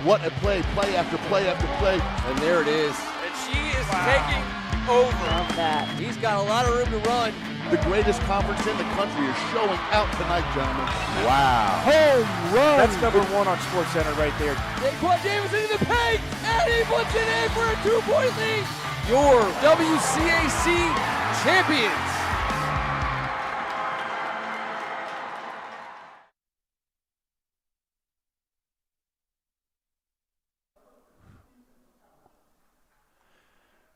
What a play after play after play. And there it is. And she is taking over. Love that. He's got a lot of room to run. The greatest conference in the country is showing out tonight, gentlemen. Wow. Home run. That's number one on SportsCenter right there. Daquan Davis into the paint, and he puts it in for a 2-point lead. Your WCAC champions.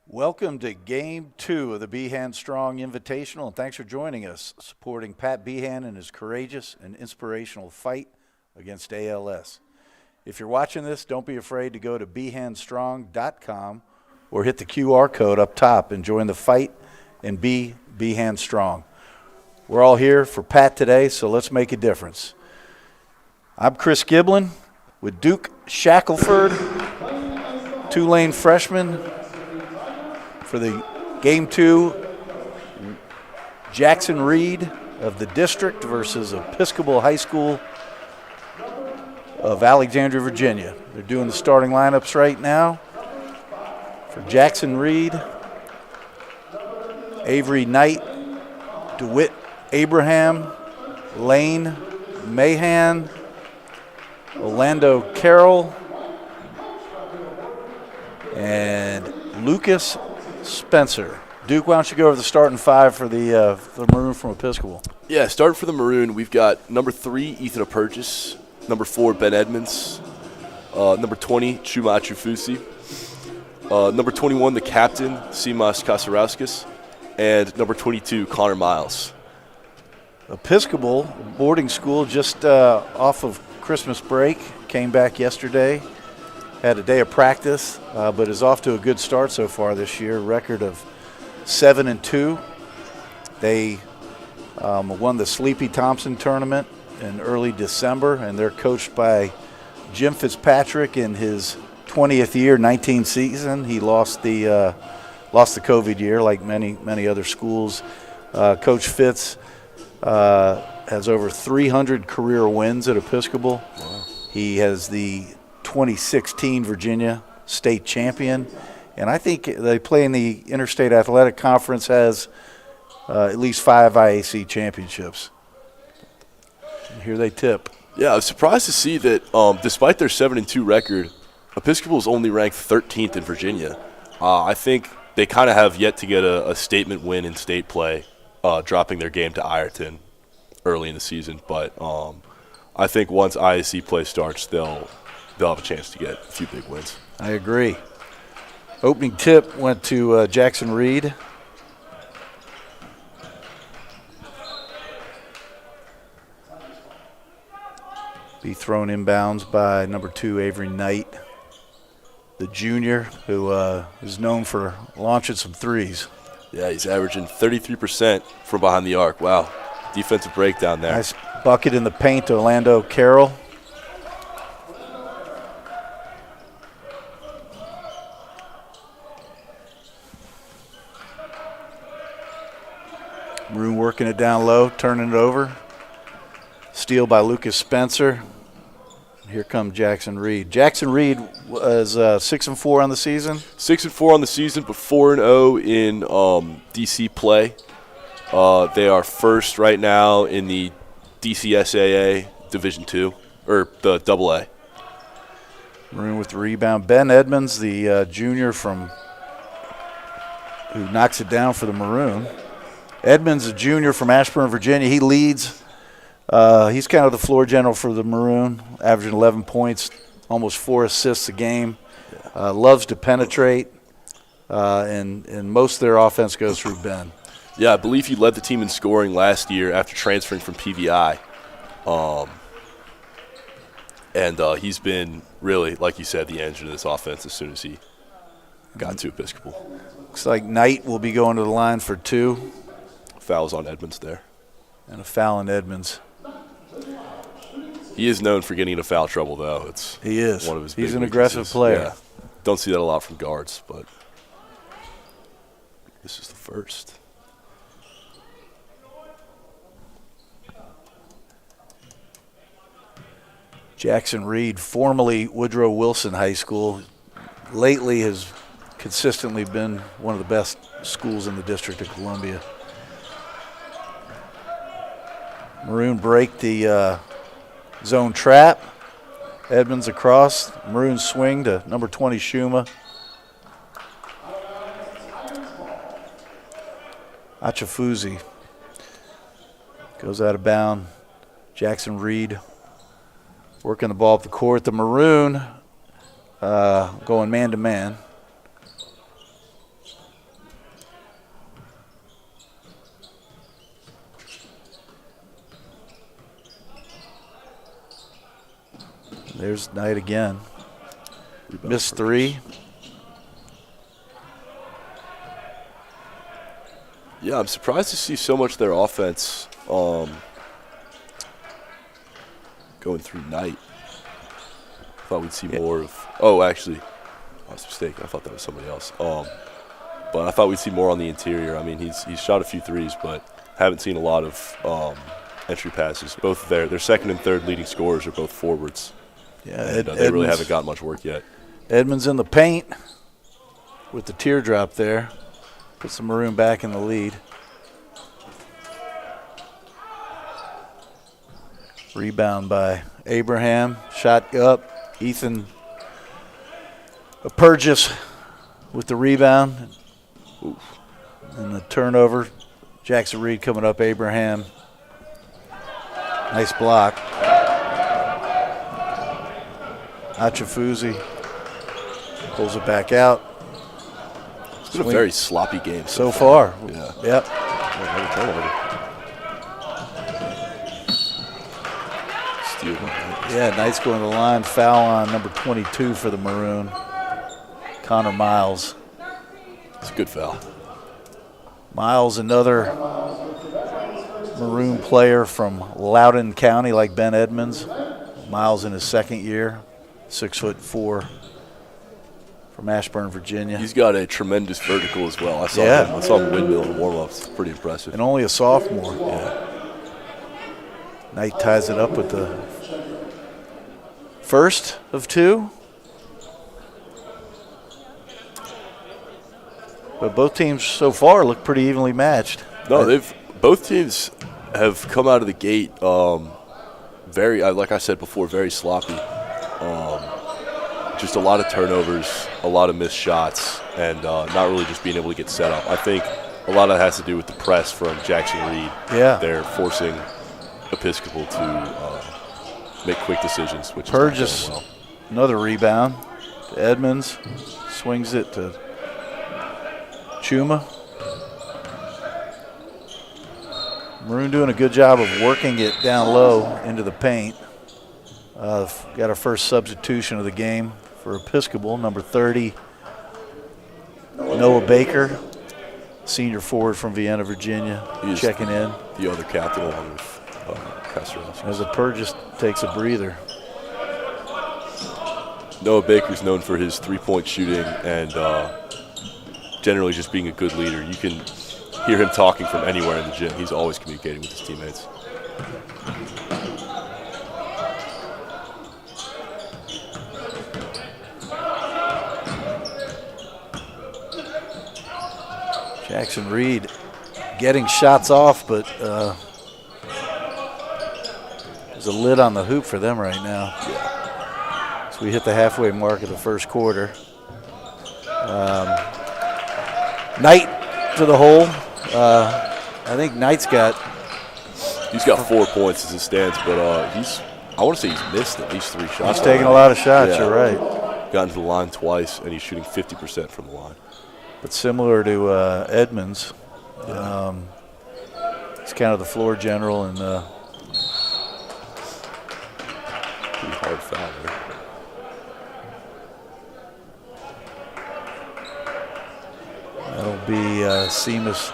Welcome to Game 2 of the Behan Strong Invitational, and thanks for joining us, supporting Pat Behan in his courageous and inspirational fight against ALS. If you're watching this, don't be afraid to go to behanstrong.com or hit the QR code up top and join the fight and be Behan Strong. We're all here for Pat today, so let's make a difference. I'm Chris Giblin with Duke Shackelford, Tulane freshman. For the Game 2, Jackson Reed of the district versus Episcopal High School of Alexandria, Virginia. They're doing the starting lineups right now. For Jackson Reed, Avery Knight, DeWitt Abraham, Lane Mahan, Orlando Carroll, and Lucas Spencer. Duke, why don't you go over the starting five for the Maroon from Episcopal? Yeah, starting for the Maroon, we've got number 3, Ethan Apurchis, number 4, Ben Edmonds, number 20, Chuma Chufusi, number 21, the captain, Simas Kasarauskas, and number 22, Connor Miles. Episcopal, boarding school, just off of Christmas break, came back yesterday. Had a day of practice, but is off to a good start so far this year. Record of 7-2. They won the Sleepy Thompson tournament in early December, and they're coached by Jim Fitzpatrick in his 20th year, 19th season. He lost the COVID year, like many other schools. Coach Fitz has over 300 career wins at Episcopal. Wow. He has the 2016 Virginia state champion, and I think they play in the Interstate Athletic Conference, has at least 5 IAC championships. Here they tip. Yeah, I was surprised to see that despite their 7-2 record, Episcopal is only ranked 13th in Virginia. I think they kind of have yet to get a statement win in state play, dropping their game to Ireton early in the season, but I think once IAC play starts, they'll have a chance to get a few big wins. I agree. Opening tip went to Jackson Reed. Be thrown inbounds by number 2, Avery Knight, the junior, who is known for launching some threes. Yeah, he's averaging 33% from behind the arc. Wow, defensive breakdown there. Nice bucket in the paint to Orlando Carroll. Maroon working it down low, turning it over. Steal by Lucas Spencer. Here comes Jackson Reed. Jackson Reed was 6-4 on the season. 6-4 on the season, but 4-0 in DC play. They are first right now in the DCSAA Division II, or the AA. Maroon with the rebound. Ben Edmonds, the junior who knocks it down for the Maroon. Edmonds, a junior from Ashburn, Virginia. He leads. He's kind of the floor general for the Maroon, averaging 11 points, almost 4 assists a game. Loves to penetrate, and most of their offense goes through Ben. Yeah, I believe he led the team in scoring last year after transferring from PVI. And he's been really, like you said, the engine of this offense as soon as he got to Episcopal. Looks like Knight will be going to the line for 2. Fouls on Edmonds there. And a foul on Edmonds. He is known for getting into foul trouble, though. He is. One of his He's big an aggressive weaknesses. player. Yeah. Don't see that a lot from guards, but this is the first. Jackson Reed, formerly Woodrow Wilson High School, lately has consistently been one of the best schools in the District of Columbia. Maroon break the zone trap. Edmonds across. Maroon swing to number 20, Shuma. Achafuzi goes out of bounds. Jackson Reed working the ball up the court. The Maroon going man-to-man. There's Knight again. Missed three. Yeah, I'm surprised to see so much of their offense going through Knight. Thought we'd see more of. Oh, actually, I was mistaken. I thought that was somebody else. But I thought we'd see more on the interior. I mean, he's shot a few threes, but haven't seen a lot of entry passes. Both their second and third leading scorers are both forwards. Yeah, they really haven't got much work yet. Edmonds in the paint with the teardrop there. Puts the Maroon back in the lead. Rebound by Abraham. Shot up. Ethan Purgis with the rebound. Oof. And the turnover. Jackson Reed coming up. Abraham. Nice block. Achafuzi pulls it back out. It's been a very sloppy game so far. Yeah. Yep. Steal. Yeah, Knight's going to the line. Foul on number 22 for the Maroon, Connor Miles. It's a good foul. Miles, another Maroon player from Loudoun County like Ben Edmonds. Miles in his second year, 6'4", from Ashburn, Virginia. He's got a tremendous vertical as well. I saw him windmill in warm-ups. Pretty impressive. And only a sophomore. Yeah. Knight ties it up with the first of two. But both teams so far look pretty evenly matched. No, both teams have come out of the gate very, like I said before, very sloppy. Just a lot of turnovers, a lot of missed shots, and not really just being able to get set up. I think a lot of that has to do with the press from Jackson Reed. Yeah. They're forcing Episcopal to make quick decisions, which Purgis, is not going well. another rebound to Edmonds. Swings it to Chuma. Maroon doing a good job of working it down low into the paint. Got our first substitution of the game for Episcopal, number 30, Noah Baker, senior forward from Vienna, Virginia, checking in. The other captain along with Kasserowski. As the Purgis takes a breather. Noah Baker's known for his three-point shooting and generally just being a good leader. You can hear him talking from anywhere in the gym. He's always communicating with his teammates. Jackson Reed getting shots off, but there's a lid on the hoop for them right now. Yeah. So we hit the halfway mark of the first quarter. Knight to the hole. I think Knight's got. He's got 4 points as it stands, but I want to say he's missed at least 3 shots. He's taking a lot of shots, You're right. Gotten to the line twice, and he's shooting 50% from the line. But similar to Edmonds, he's kind of the floor general, and pretty hard foul there. that'll be Seamus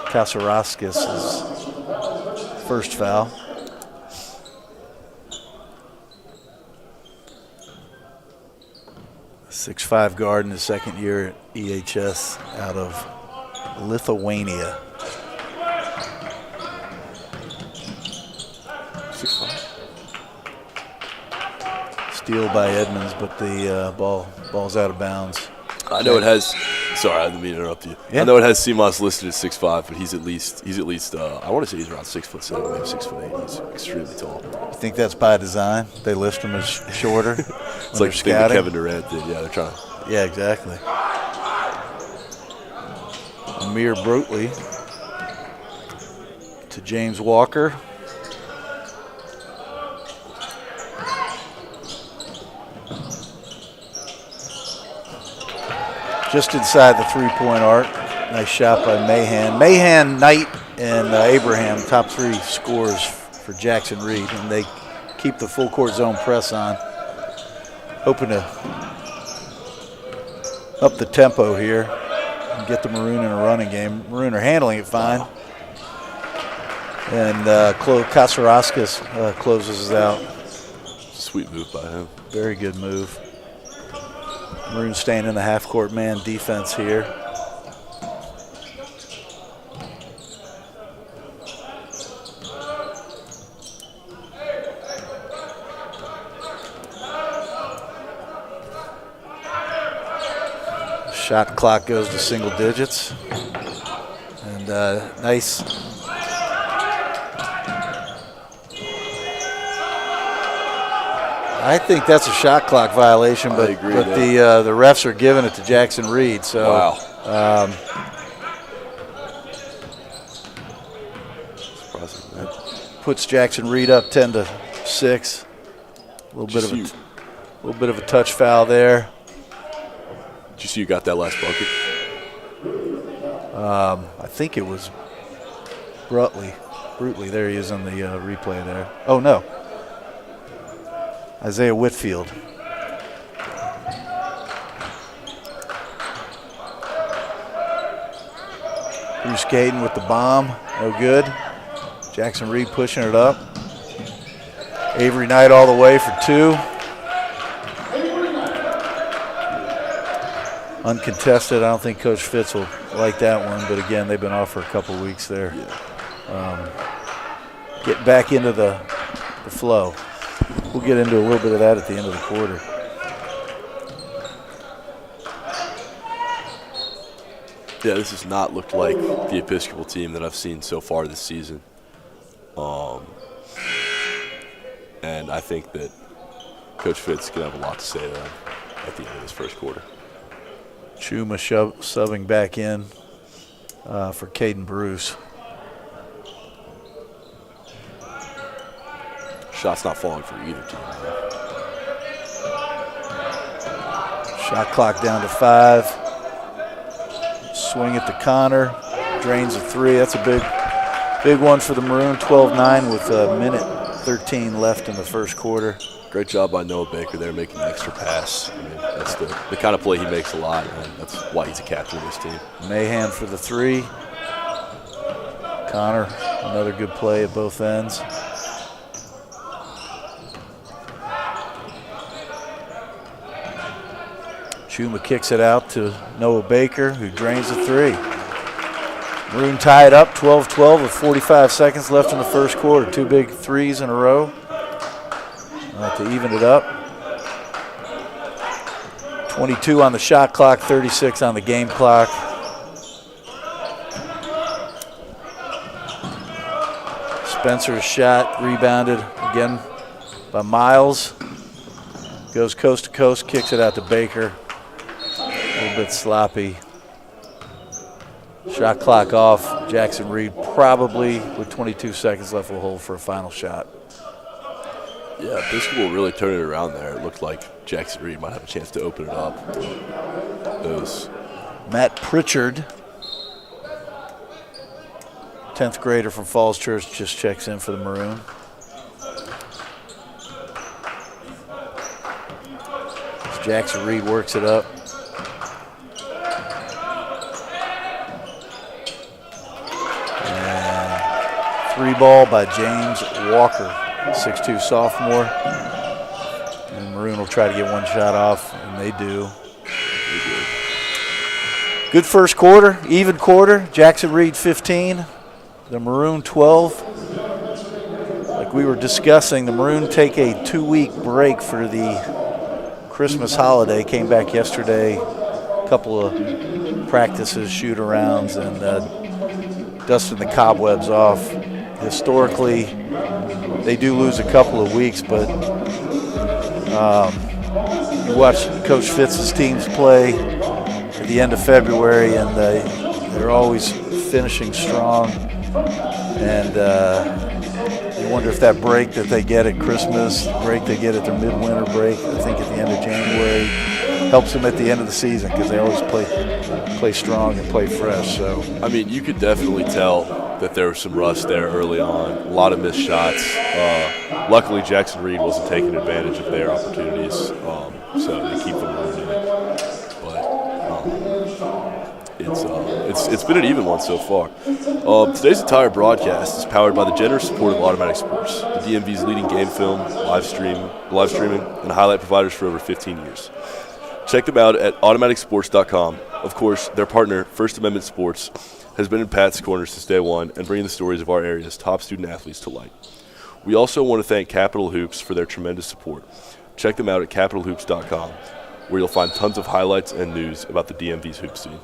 Kasaraskis' first foul. A 6'5" guard in his second year at EHS out of Lithuania. 6'5". Steal by Edmonds, but the ball's out of bounds. I know it has. Sorry, I didn't mean to interrupt you. Yeah. I know it has Seamoss listed at 6'5", but he's at least. I want to say he's around 6'7", maybe 6'8". He's extremely tall. You think that's by design? They list him as shorter. It's like the thing that Kevin Durant did. Yeah, they're trying. Yeah, exactly. Amir Brotley to James Walker. Just inside the three-point arc. Nice shot by Behan. Behan, Knight, and Abraham, top 3 scorers for Jackson Reed, and they keep the full court zone press on. Hoping to up the tempo here and get the Maroon in a running game. Maroon are handling it fine. And Kasarauskas closes us out. Sweet move by him. Very good move. Maroon staying in the half-court man defense here. Shot clock goes to single digits. And nice. I think that's a shot clock violation, but the refs are giving it to Jackson Reed. So, wow. Puts Jackson Reed up 10-6. A little bit of a touch foul there. Did you see you got that last bucket? I think it was Brotley. There he is on the replay there. Oh no. Isaiah Whitfield. Bruce Gaden with the bomb. No good. Jackson Reed pushing it up. Avery Knight all the way for 2. Uncontested. I don't think Coach Fitz will like that one, but again, they've been off for a couple weeks there. Getting back into the flow. We'll get into a little bit of that at the end of the quarter. Yeah, this has not looked like the Episcopal team that I've seen so far this season. And I think that Coach Fitz is going to have a lot to say to them at the end of this first quarter. Chuma subbing back in for Caden Bruce. Shot's not falling for either team. Shot clock down to 5. Swing it to Connor. Drains a 3. That's a big one for the Maroon. 12-9 with a minute 13 left in the first quarter. Great job by Noah Baker there making the extra pass. I mean, that's the kind of play he makes a lot, and that's why he's a captain of this team. Behan for the 3. Connor, another good play at both ends. Chuma kicks it out to Noah Baker, who drains the 3. Maroon tied up 12-12 with 45 seconds left in the first quarter. 2 big threes in a row to even it up. 22 on the shot clock, 36 on the game clock. Spencer's shot rebounded again by Miles. Goes coast to coast, kicks it out to Baker. A little bit sloppy. Shot clock off. Jackson Reed probably, with 22 seconds left, will hold for a final shot. Yeah, Episcopal really turned it around there. It looked like Jackson Reed might have a chance to open it up. Matt Pritchard, 10th grader from Falls Church, just checks in for the Maroon. As Jackson Reed works it up. And 3 ball by James Walker, 6'2" sophomore. And Maroon will try to get one shot off, and they do. Good first quarter, even quarter. Jackson Reed 15, the Maroon 12. Like we were discussing, the Maroon take a 2-week break for the Christmas holiday. Came back yesterday, a couple of practices, shoot-arounds, and dusting the cobwebs off. Historically, they do lose a couple of weeks, but you watch Coach Fitz's teams play at the end of February, and they're always finishing strong. And you wonder if that break that they get at Christmas, the break they get at their midwinter break, I think at the end of January, helps them at the end of the season because they always play strong and play fresh. So I mean, you could definitely tell that there was some rust there early on. A lot of missed shots. Luckily, Jackson Reed wasn't taking advantage of their opportunities, so they keep them moving. But it's been an even one so far. Today's entire broadcast is powered by the generous support of Automatic Sports, the DMV's leading game film, live streaming, and highlight providers for over 15 years. Check them out at automaticsports.com. Of course, their partner, First Amendment Sports, has been in Pat's corner since day one and bringing the stories of our area's top student athletes to light. We also want to thank Capital Hoops for their tremendous support. Check them out at capitalhoops.com, where you'll find tons of highlights and news about the DMV's hoop scene.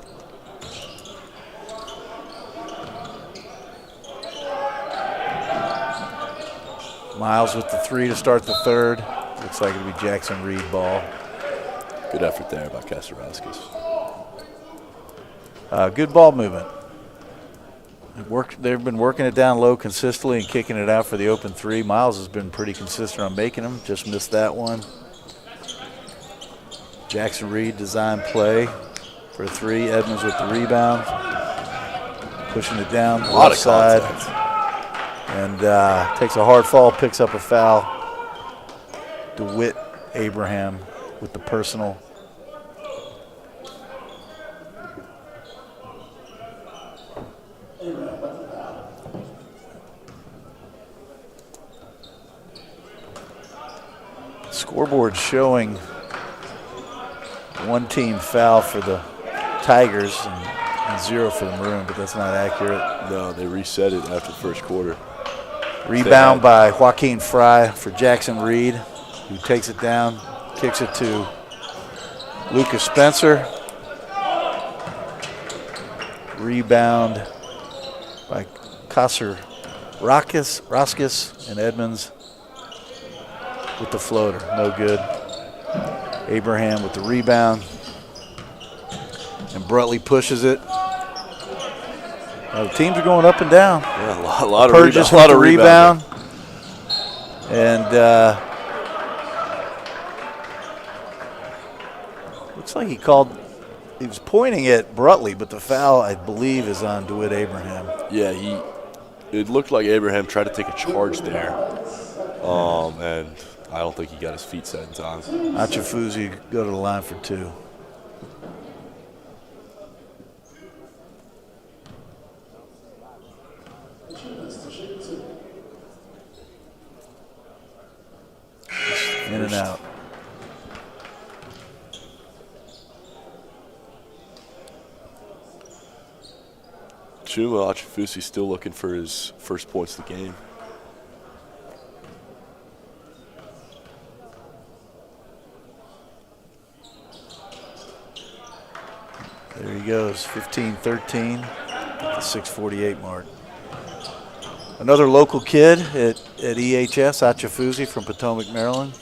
Miles with the 3 to start the third. Looks like it'll be Jackson Reed ball. Good effort there by Kasarauskas. Good ball movement. They've been working it down low consistently and kicking it out for the open 3. Miles has been pretty consistent on making them. Just missed that one. Jackson Reed design play for 3. Edmonds with the rebound. Pushing it down the left side. And takes a hard fall, picks up a foul. DeWitt Abraham with the personal. Scoreboard showing one team foul for the Tigers and 0 for the Maroon, but that's not accurate. No, they reset it after the first quarter. Rebound by Joaquin Fry for Jackson Reed, who takes it down, kicks it to Lucas Spencer. Rebound by Kasarauskas and Edmonds with the floater. No good. Abraham with the rebound. And Brutley pushes it. The teams are going up and down. Yeah, a lot of Purges with the rebound. And looks like he was pointing at Brutley, but the foul, I believe, is on DeWitt Abraham. Yeah, it looked like Abraham tried to take a charge there. And I don't think he got his feet set in time. Achafuzi go to the line for 2. In and out. Chuma Achafusi still looking for his first points of the game. There he goes, 15-13 at the 6:48 mark. Another local kid at EHS, Achafuzi from Potomac, Maryland.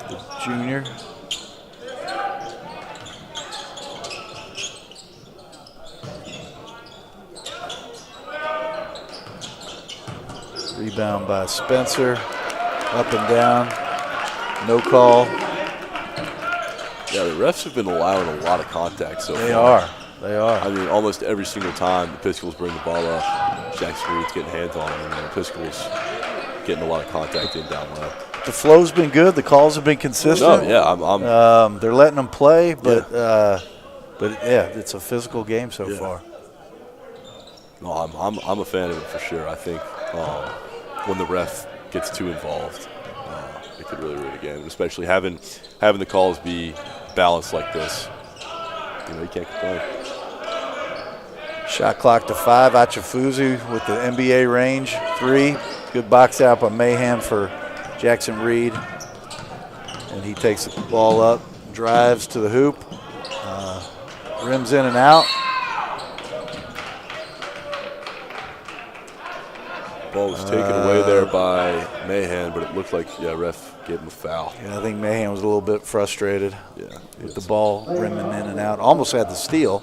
The junior. Rebound by Spencer, up and down, no call. Yeah, the refs have been allowing a lot of contact so far. They are. I mean, almost every single time the Episcopals bring the ball up, Jackson Reed's getting hands on him, and the Episcopals getting a lot of contact in down low. The flow's been good. The calls have been consistent. No, yeah, they're letting them play, but it's a physical game so far. No, I'm a fan of it for sure. I think when the ref gets too involved, it could really ruin a game, especially having the calls be balanced like this. You can't complain. Shot clock to 5. Achifuzi with the NBA range. 3. Good box out by Behan for Jackson Reed. And he takes the ball up, drives to the hoop, rims in and out. Ball was taken away there by Behan, but it looked like, ref gave him a foul. Yeah, I think Behan was a little bit frustrated with the ball rimming in and out. Almost had the steal,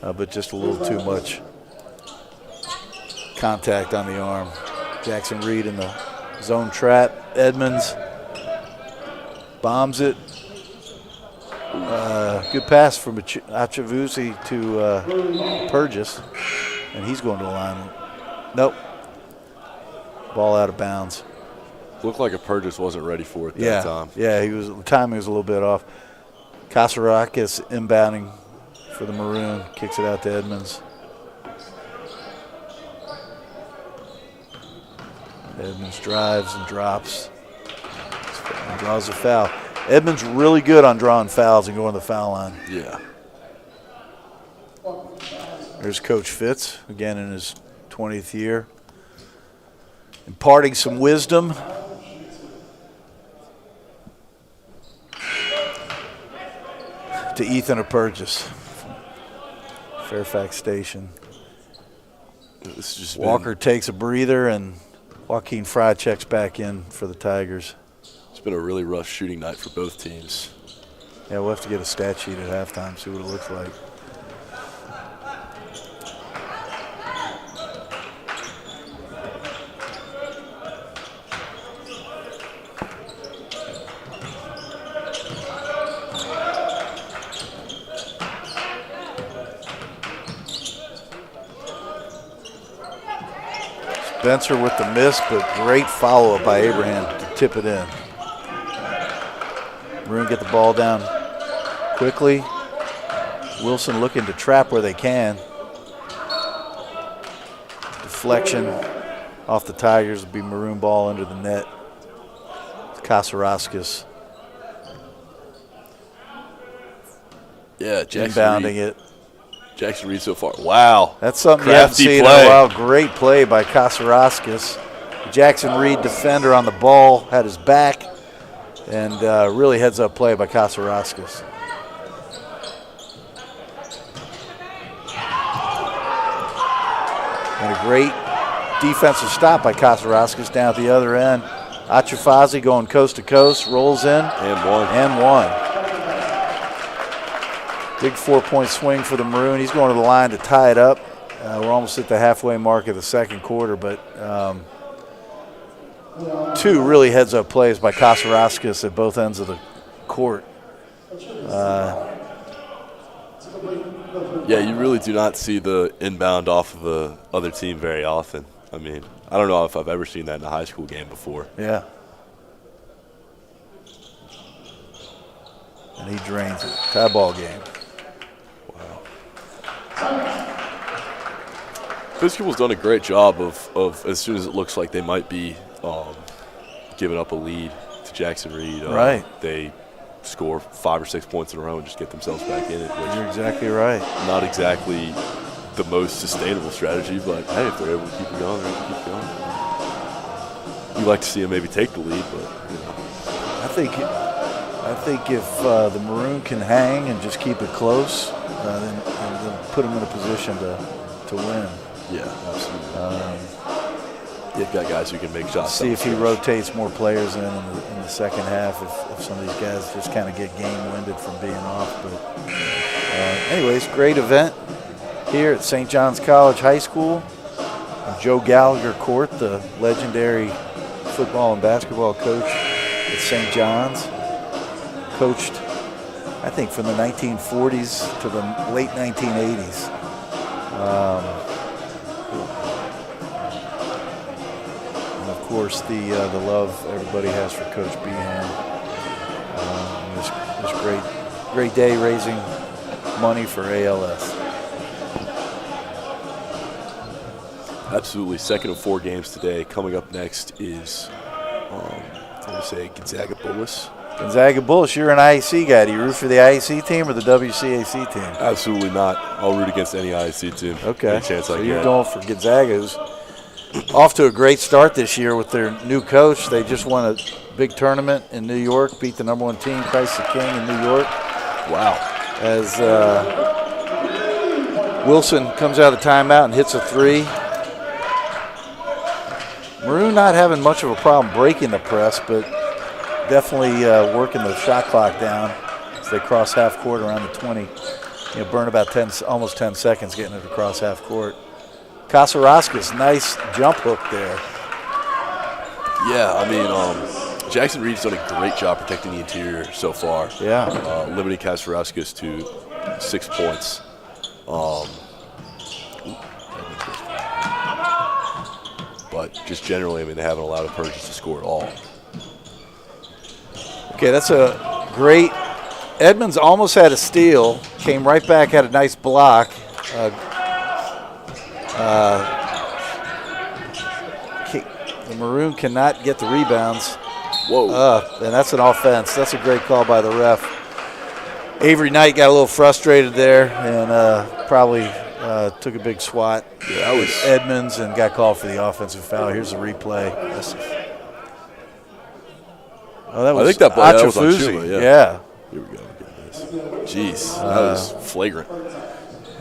but just a little too much contact on the arm. Jackson Reed in the zone trap. Edmonds bombs it. Good pass from Achivusi to Purgis, and he's going to the line. Nope. Ball out of bounds. Looked like a Purgis wasn't ready for it that time. Yeah, the timing was a little bit off. Kasarakis inbounding for the Maroon, kicks it out to Edmonds. Edmonds drives and drops and draws a foul. Edmonds really good on drawing fouls and going to the foul line. Yeah. There's Coach Fitz, again in his 20th year, imparting some wisdom. To Ethan Purgis, Fairfax Station. This has just Walker takes a breather, and Joaquin Fry checks back in for the Tigers. It's been a really rough shooting night for both teams. Yeah, we'll have to get a stat sheet at halftime, see what it looks like. Spencer with the miss, but great follow-up by Abraham to tip it in. Maroon get the ball down quickly. Wilson looking to trap where they can. Deflection off the Tigers will be Maroon ball under the net. Kasaraskis. Yeah, Jackson inbounding Reed. it. Jackson Reed so far. Wow. That's something you haven't Crafty seen in play. a while. Great play by Kasaraskis. Jackson Reed, defender on the ball, had his back, and really heads-up play by Kasaraskis. And a great defensive stop by Kasaraskis down at the other end. Achifazi going coast to coast, rolls in. And one. Big 4-point swing for the Maroon. He's going to the line to tie it up. We're almost at the halfway mark of the second quarter, but two really heads-up plays by Kasaraskis at both ends of the court. Yeah, you really do not see the inbound off of the other team very often. I mean, I don't know if I've ever seen that in a high school game before. Yeah. And he drains it. Tie ball game. Episcopal's done a great job of as soon as it looks like they might be giving up a lead to Jackson Reed. Right. They score 5 or 6 points in a row and just get themselves back in it. Which You're exactly right. not exactly the most sustainable strategy, but hey, if they're able to keep it going, they're able to keep it going. You'd like to see them maybe take the lead, but you know. I think if the Maroon can hang and just keep it close, then put them in a position to win. Yeah, absolutely. You've got guys who can make shots. See if he rotates more players in the second half. If some of these guys just kind of get game-winded from being off. But anyways, great event here at St. John's College High School. Joe Gallagher Court, the legendary football and basketball coach at St. John's, coached, I think, from the 1940s to the late 1980s. And of course, the love everybody has for Coach Behan. This great day raising money for ALS. Absolutely. Second of 4 games today. Coming up next is, Gonzaga Bullis Gonzaga Bullets, you're an IAC guy. Do you root for the IAC team or the WCAC team? Absolutely not. I'll root against any IAC team. Okay. Any chance I so get. you're going for Gonzaga, who's off to a great start this year with their new coach. They just won a big tournament in New York, beat the number 1 team, Christ the King, in New York. Wow. As Wilson comes out of the timeout and hits a 3. Maroon not having much of a problem breaking the press, but definitely working the shot clock down as they cross half court around the 20. Burn about almost 10 seconds getting it across half court. Kasarauskas, nice jump hook there. Yeah, I mean, Jackson Reed's done a great job protecting the interior so far. Yeah. Limiting Kasarauskas to 6 points. But just generally, I mean, they haven't allowed Perkins to score at all. Okay, that's a great. Edmonds almost had a steal, came right back, had a nice block. The Maroon cannot get the rebounds. Whoa. And that's an offense. That's a great call by the ref. Avery Knight got a little frustrated there and probably took a big swat Yeah, that was Edmonds and got called for the offensive foul. Here's the replay. Oh, that was I think that was on Achafuzi. Chuma, Yeah. Here we go. Look at this. Jeez, that was flagrant.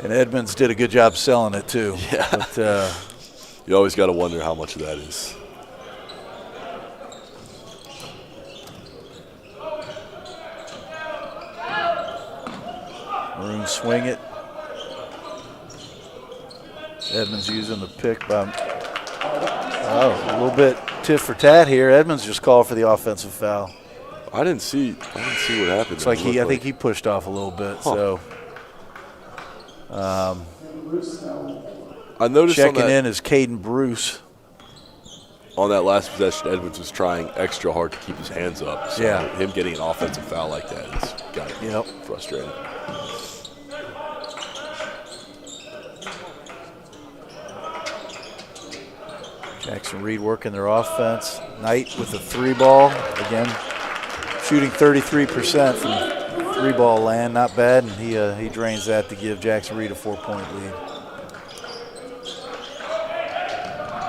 And Edmonds did a good job selling it, too. Yeah. But, You always got to wonder how much of that is. Maroon swing it. Edmonds using the pick by. A little bit tit for tat here. Edmonds just called for the offensive foul. I didn't see what happened. It's like I think he pushed off a little bit. So. I noticed checking in is Caden Bruce. On that last possession, Edmonds was trying extra hard to keep his hands up. So yeah. Him getting an offensive foul like that is got to be frustrating. Jackson Reed working their offense. Knight with the 3-ball. Again, shooting 33% from 3-ball land. Not bad, and he drains that to give Jackson Reed a 4-point lead.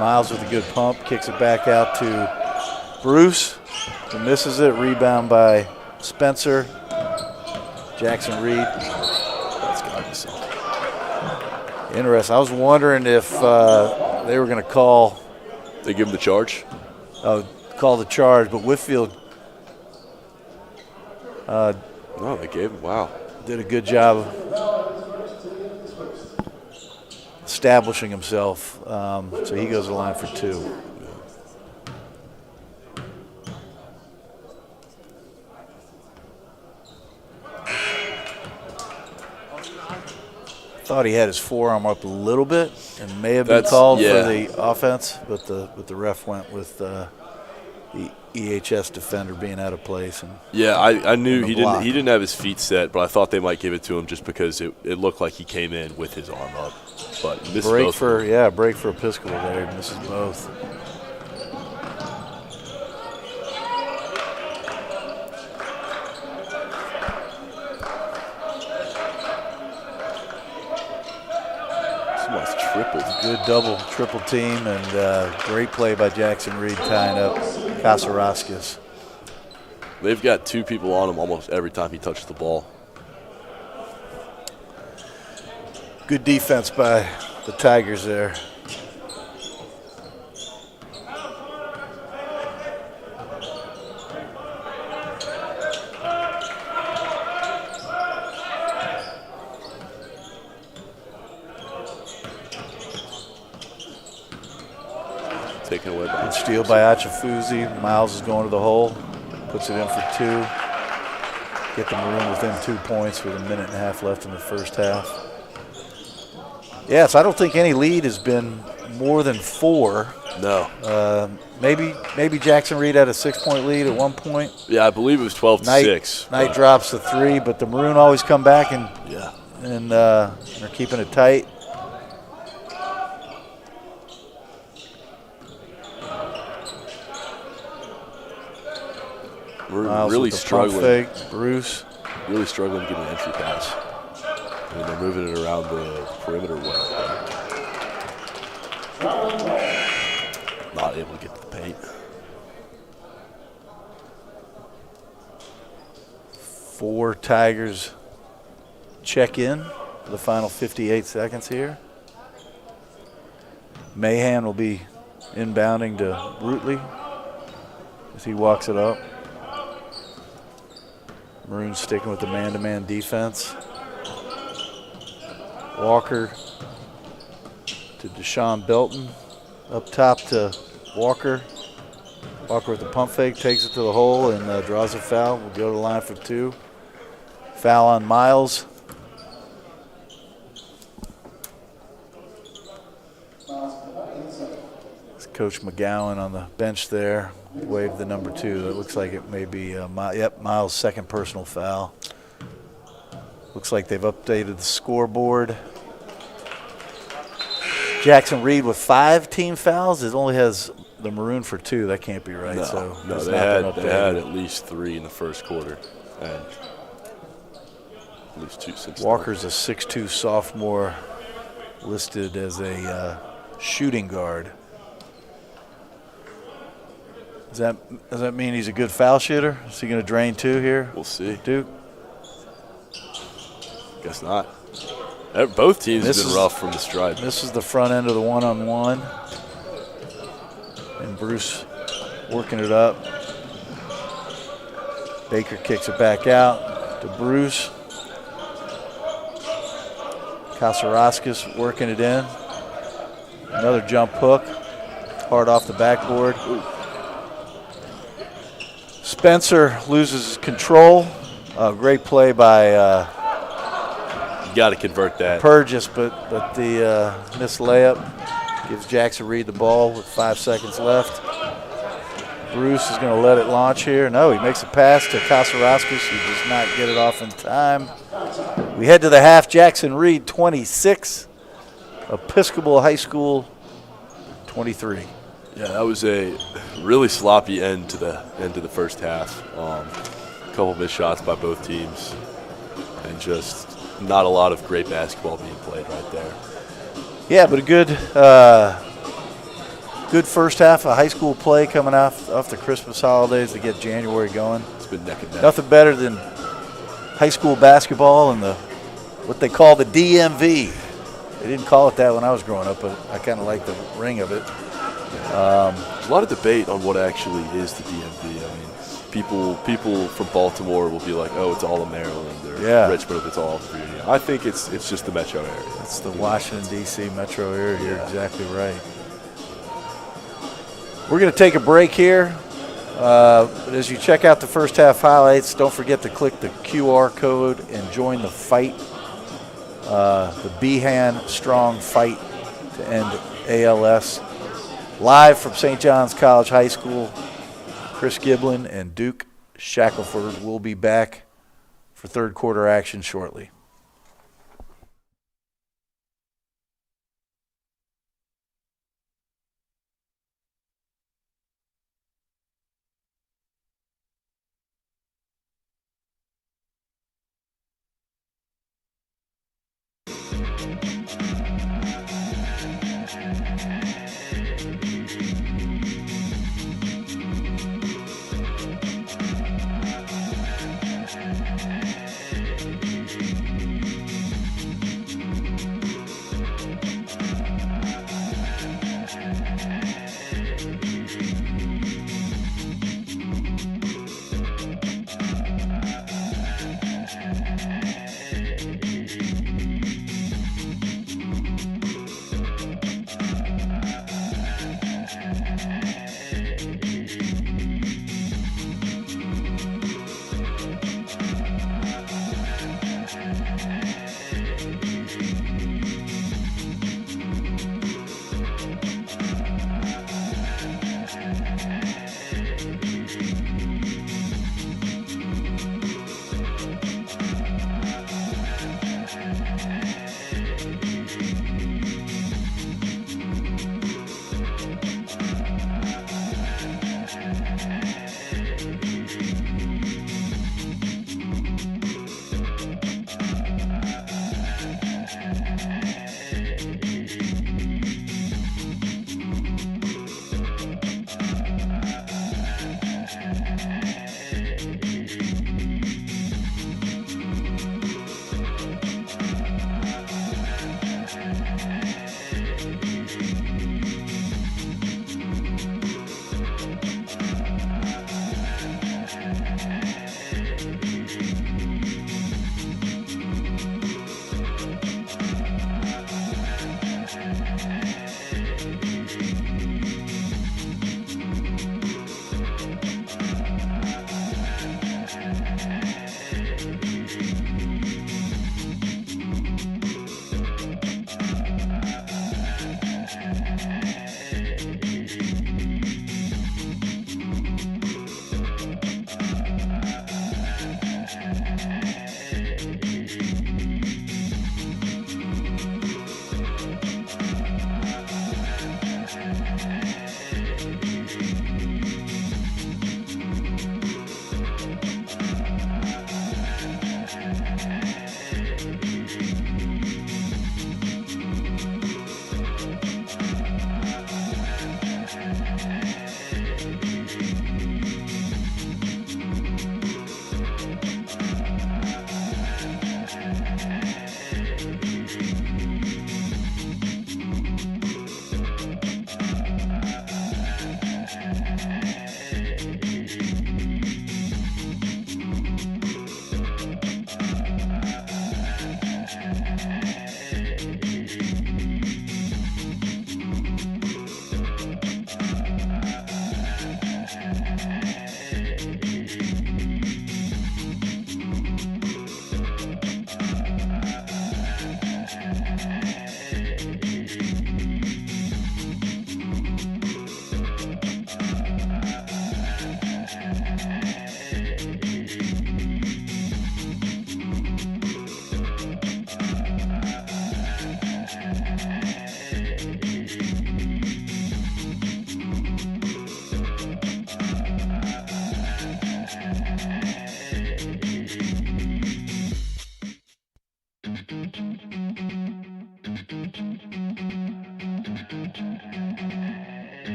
Miles with a good pump, kicks it back out to Bruce, who misses it. Rebound by Spencer. Jackson Reed. That's got to be something. Interesting. I was wondering if they were going to call. They give him the charge? Call the charge, but Whitfield no, they gave him. Wow. Did a good job establishing himself. So he goes to the line for 2. Thought he had his forearm up a little bit and may have been called for the offense, but the ref went with the EHS defender being out of place. And I knew he didn't have his feet set, but I thought they might give it to him just because it looked like he came in with his arm up. But misses break both. for Episcopal there, misses both. Good double, triple team, and great play by Jackson Reed tying up Kasarauskas. They've got 2 people on him almost every time he touches the ball. Good defense by the Tigers there. Taken away by Good steal by Achafuzi. Miles is going to the hole. Puts it in for 2. Get the Maroon within 2 points with 1.5 minutes left in the first half. Yes, I don't think any lead has been more than 4. No. Maybe Jackson Reed had a 6-point lead at one point. Yeah, I believe it was 12-6. Knight drops the 3, but the Maroon always come back and they're keeping it tight. Maroon Miles really with the struggling. pump fake. Bruce. Really struggling to get an entry pass. I mean, they're moving it around the perimeter well. Not able to get to the paint. 4 Tigers check in for the final 58 seconds here. Behan will be inbounding to Rootley as he walks it up. Maroons sticking with the man-to-man defense. Walker to Deshaun Belton. Up top to Walker. Walker with the pump fake, takes it to the hole and draws a foul. We'll go to the line for 2. Foul on Miles. It's Coach McGowan on the bench there. Waved the number 2. It looks like it may be Miles' second personal foul. Looks like they've updated the scoreboard. Jackson Reed with 5 team fouls. It only has the Maroon for 2. That can't be right. No, they had at least 3 in the first quarter, and at least 2 since. Walker's a 6'2" sophomore, listed as a shooting guard. Does that mean he's a good foul shooter? Is he going to drain 2 here? We'll see. Duke? Guess not. Both teams have been rough from the stripe. This is the front end of the one-on-one. And Bruce working it up. Baker kicks it back out to Bruce. Kasaraskis working it in. Another jump hook. Hard off the backboard. Ooh. Spencer loses control. Great play by You got to convert that. Purgis, but the missed layup gives Jackson Reed the ball with 5 seconds left. Bruce is going to let it launch here. No, he makes a pass to Kasaraskis, who does not get it off in time. We head to the half. Jackson Reed 26, Episcopal High School 23. Yeah, that was a really sloppy end to the first half. A couple missed shots by both teams, and just not a lot of great basketball being played right there. Yeah, but a good first half of high school play coming off the Christmas holidays to get January going. It's been neck and neck. Nothing better than high school basketball and what they call the DMV. They didn't call it that when I was growing up, but I kind of like the ring of it. There's a lot of debate on what actually is the DMV. I mean, people from Baltimore will be like, "Oh, it's all of Maryland," or Richmond, it's all of Virginia. I think it's just the metro area. It's the Washington D.C. metro area. You're exactly right. We're going to take a break here. But as you check out the first half highlights, don't forget to click the QR code and join the fight. The Behan Strong Fight to end ALS. Live from St. John's College High School, Chris Giblin and Duke Shackelford will be back for third quarter action shortly.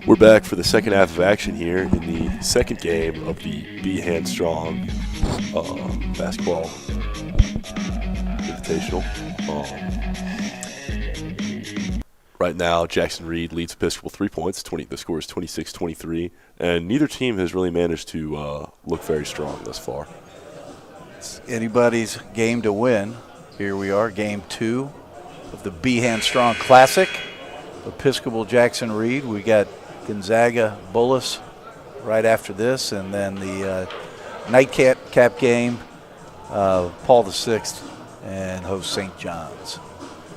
We're back for the second half of action here in the second game of the Behan Strong Basketball Invitational. Right now, Jackson Reed leads Episcopal 3 points. The score is 26-23, and neither team has really managed to look very strong thus far. It's anybody's game to win. Here we are, game 2 of the Behan Strong Classic. Episcopal Jackson Reed. We got Gonzaga Bullis right after this, and then the nightcap game, Paul VI and host St. John's.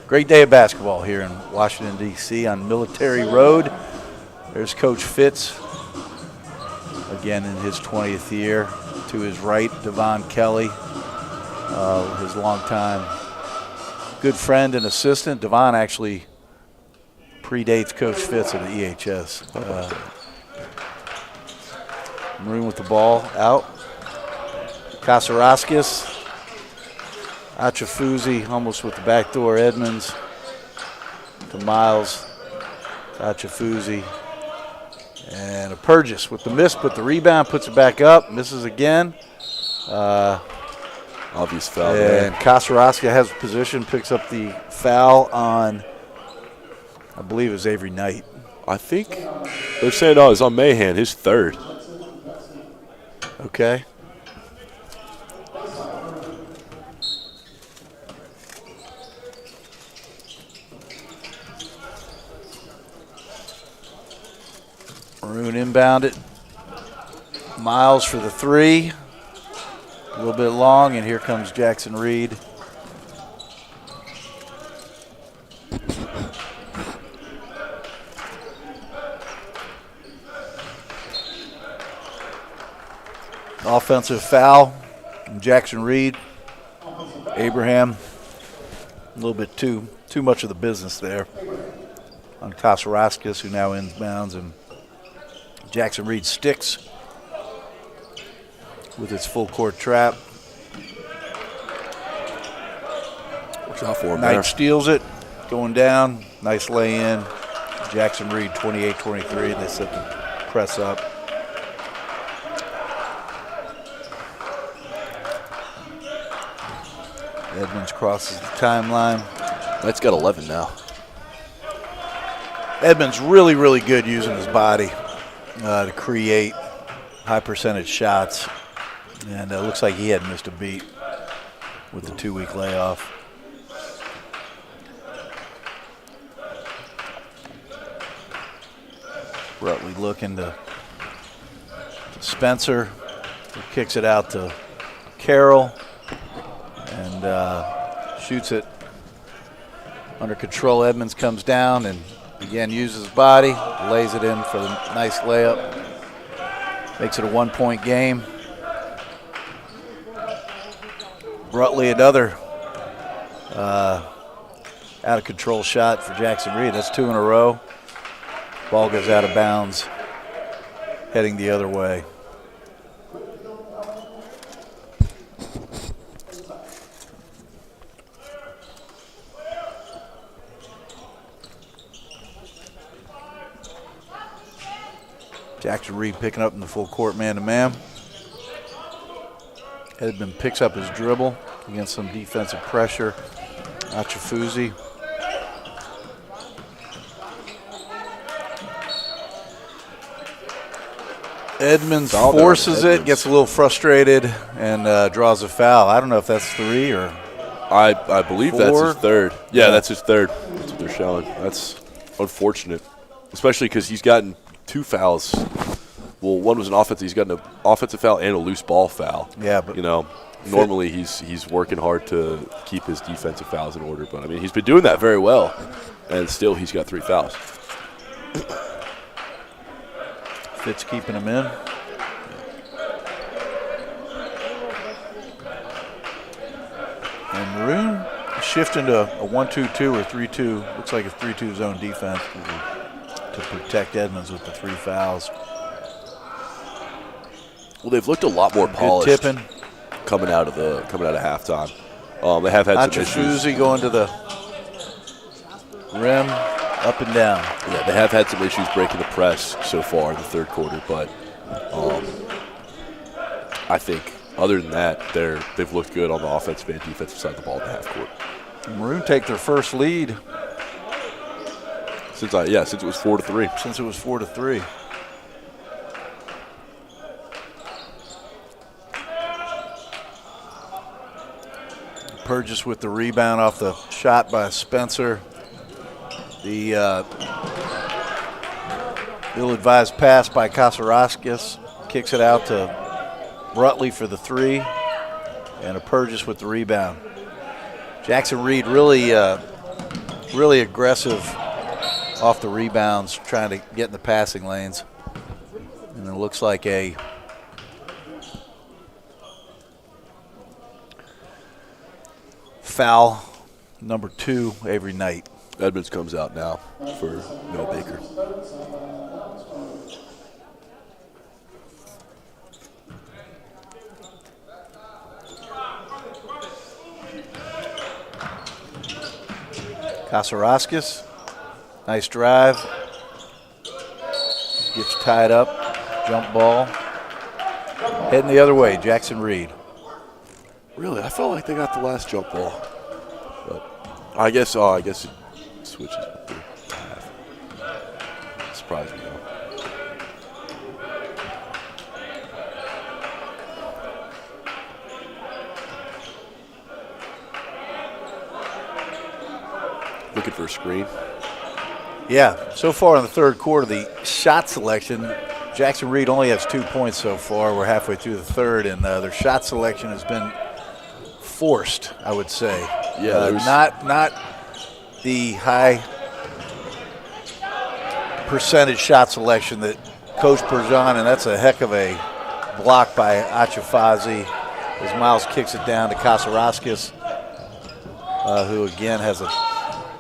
Great day of basketball here in Washington, D.C. on Military Road. There's Coach Fitz, again in his 20th year. To his right, Devon Kelly, his longtime good friend and assistant. Devon actually predates Coach Fitz at the EHS. Maroon with the ball out. Kasaraskis. Achafuzi almost with the backdoor. Edmonds to Miles. Achafuzi. And Purgis with the miss, but the rebound, puts it back up, misses again. Obvious foul there. And Kasaraskis has position, picks up the foul on, I believe it was Avery Knight. I think they're saying, oh, it's on Mahan, his third. Okay. Maroon inbound it. Miles for the three. A little bit long, and here comes Jackson Reed. Offensive foul from Jackson Reed. Abraham, a little bit too much of the business there. on Kasaraskis, who now inbounds, and Jackson Reed sticks with its full court trap. Watch out for him Knight there. steals it, going down. Nice lay-in. Jackson Reed, 28-23. They set the press up. Edmonds crosses the timeline. Knight's got 11 now. Edmonds really, really good using his body to create high percentage shots. And it looks like he hadn't missed a beat with the 2-week layoff. Rutley looking to Spencer, who kicks it out to Carroll and shoots it under control. Edmonds comes down and again uses his body, lays it in for the nice layup. Makes it a 1-point game. Rutley, another out of control shot for Jackson Reed. That's 2 in a row. Ball goes out of bounds, heading the other way. Jackson Reed picking up in the full court man-to-man. Edmond picks up his dribble against some defensive pressure. Achafuzi. Edmonds forces it, gets a little frustrated, and draws a foul. I don't know if that's 3 or I believe 4. that's his third. Yeah, that's his third. That's what they're showing. That's unfortunate, especially because he's gotten 2 fouls. Well, one was an offensive. He's gotten an offensive foul and a loose ball foul. Yeah, but normally he's working hard to keep his defensive fouls in order. But I mean, he's been doing that very well, and still he's got 3 fouls. Fitz keeping him in. And Maroon shifting to a 1-2-2 or 3-2. Looks like a 3-2 zone defense to protect Edmonds with the 3 fouls. Well, they've looked a lot more polished Good tipping. coming out of halftime. They have had some issues. Achafuzi going to the rim, up and down. Yeah, they have had some issues breaking the press so far in the third quarter, but I think other than that, they've looked good on the offensive and defensive side of the ball in the half court. Maroon take their first lead Since it was 4-3. since it was 4-3. Purchase with the rebound off the shot by Spencer. The ill-advised pass by Kasaraskis. Kicks it out to Rutley for the 3. And a Purchase with the rebound. Jackson Reed really aggressive off the rebounds, trying to get in the passing lanes. And it looks like a foul, number 2, Avery Knight. Edmonds comes out now for Noah Baker. Kasaraskis, nice drive. Gets tied up, jump ball. Heading the other way, Jackson Reed. Really, I felt like they got the last jump ball, but I guess it switches with the half. Surprised me though. Looking for a screen. Yeah, so far in the third quarter, the shot selection, Jackson Reed only has 2 points so far. We're halfway through the third, and their shot selection has been forced, I would say. Yeah, not the high percentage shot selection that Coach Perjan, and that's a heck of a block by Achafazi as Miles kicks it down to Kasaraskis, who again has a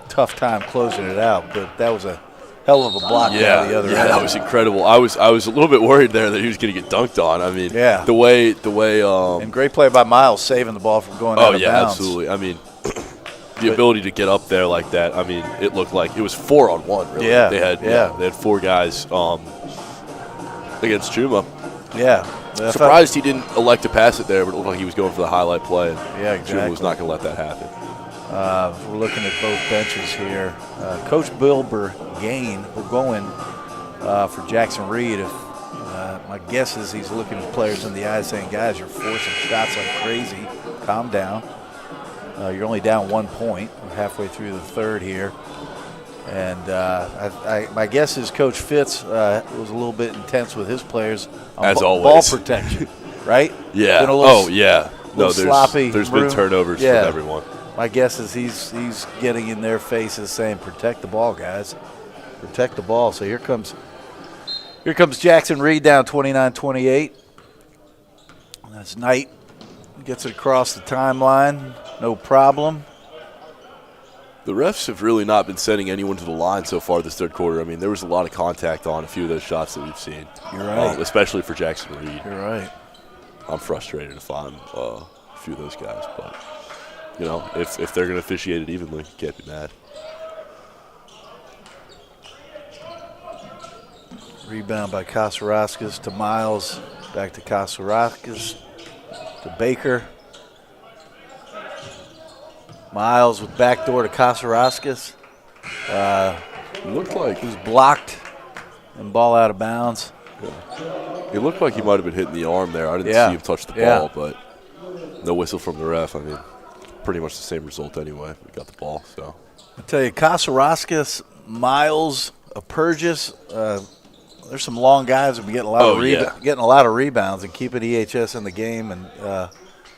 tough time closing it out, but that was a Hell of a block down the other end. Yeah, that was incredible. I was a little bit worried there that he was going to get dunked on. I mean, the way and great play by Miles saving the ball from going out of bounds. Absolutely. I mean, the ability to get up there like that. I mean, it looked like it was 4-on-1. Really. Yeah, they had 4 guys against Chuma. Yeah. Surprised he didn't elect to pass it there, but it looked like he was going for the highlight play. And yeah, exactly. Chuma was not going to let that happen. We're looking at both benches here. Coach Bill Burgain will go in for Jackson Reed. My guess is he's looking at players in the eyes saying, guys, you're forcing shots like crazy. Calm down. You're only down 1 point. We're halfway through the third here. And my guess is Coach Fitz was a little bit intense with his players on as always. Ball protection, right? Yeah. No, sloppy. There's been turnovers from everyone. My guess is he's getting in their faces saying, protect the ball, guys. Protect the ball. So here comes Jackson Reed down 29-28. That's Knight. Gets it across the timeline. No problem. The refs have really not been sending anyone to the line so far this third quarter. I mean, there was a lot of contact on a few of those shots that we've seen. You're right. Especially for Jackson Reed. You're right. I'm frustrated if I'm a few of those guys. But, you know, if they're going to officiate it evenly, you can't be mad. Rebound by Kasaraskis to Miles. Back to Kasaraskis to Baker. Miles with backdoor to Kasaraskis. Looked like he was blocked and ball out of bounds. Yeah. It looked like he might have been hitting the arm there. I didn't see him touch the ball, but no whistle from the ref. I mean, pretty much the same result anyway. We got the ball, so. I tell you, Kasaraskis, Miles, Purgis, there's some long guys who've been getting a lot of rebounds and keeping EHS in the game, and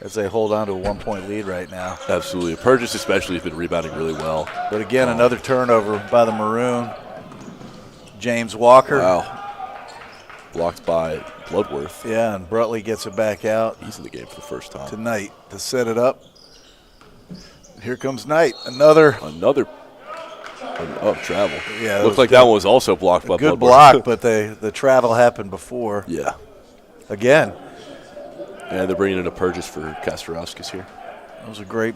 as they hold on to a 1 point lead right now. Absolutely. Purgis especially has been rebounding really well. But again, another turnover by the Maroon. James Walker. Wow. Blocked by Bloodworth. Yeah, and Brutley gets it back out. He's in the game for the first time. To Knight to set it up. Here comes Knight. Another travel. Yeah, looked like that one was also blocked by good Bloodworth. block, but the travel happened before. Yeah. Again. And they're bringing in a Purgis for Kasaraskis here. That was a great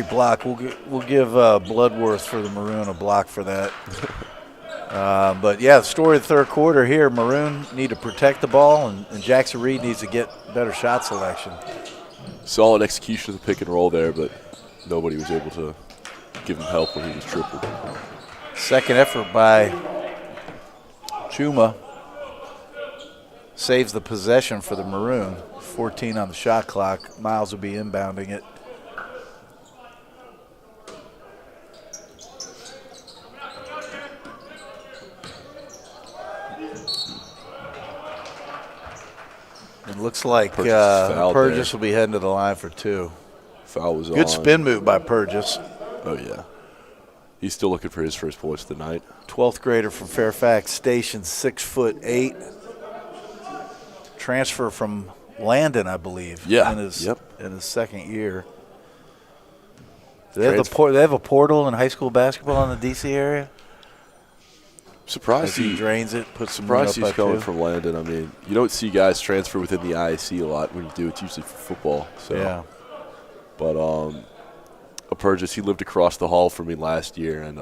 block. We'll give Bloodworth for the Maroon a block for that. But, yeah, the story of the third quarter here, Maroon need to protect the ball, and Jackson Reed needs to get better shot selection. Solid execution of the pick and roll there, but nobody was able to give him help when he was tripled. Second effort by Chuma saves the possession for the Maroon. 14 on the shot clock. Miles will be inbounding it. It looks like Purgis will be heading to the line for 2. Foul was on. Good spin move by Purgis. Oh, yeah. He's still looking for his first points tonight. 12th grader from Fairfax Station, 6'8". Transfer from Landon, I believe. Yeah. In his second year. Do they have a portal in high school basketball in the DC area? Surprised he drains it, puts some surprised he's coming from Landon. I mean, you don't see guys transfer within the IAC a lot. When you do, it's usually for football. So. Yeah. But Purgis, he lived across the hall from me last year, and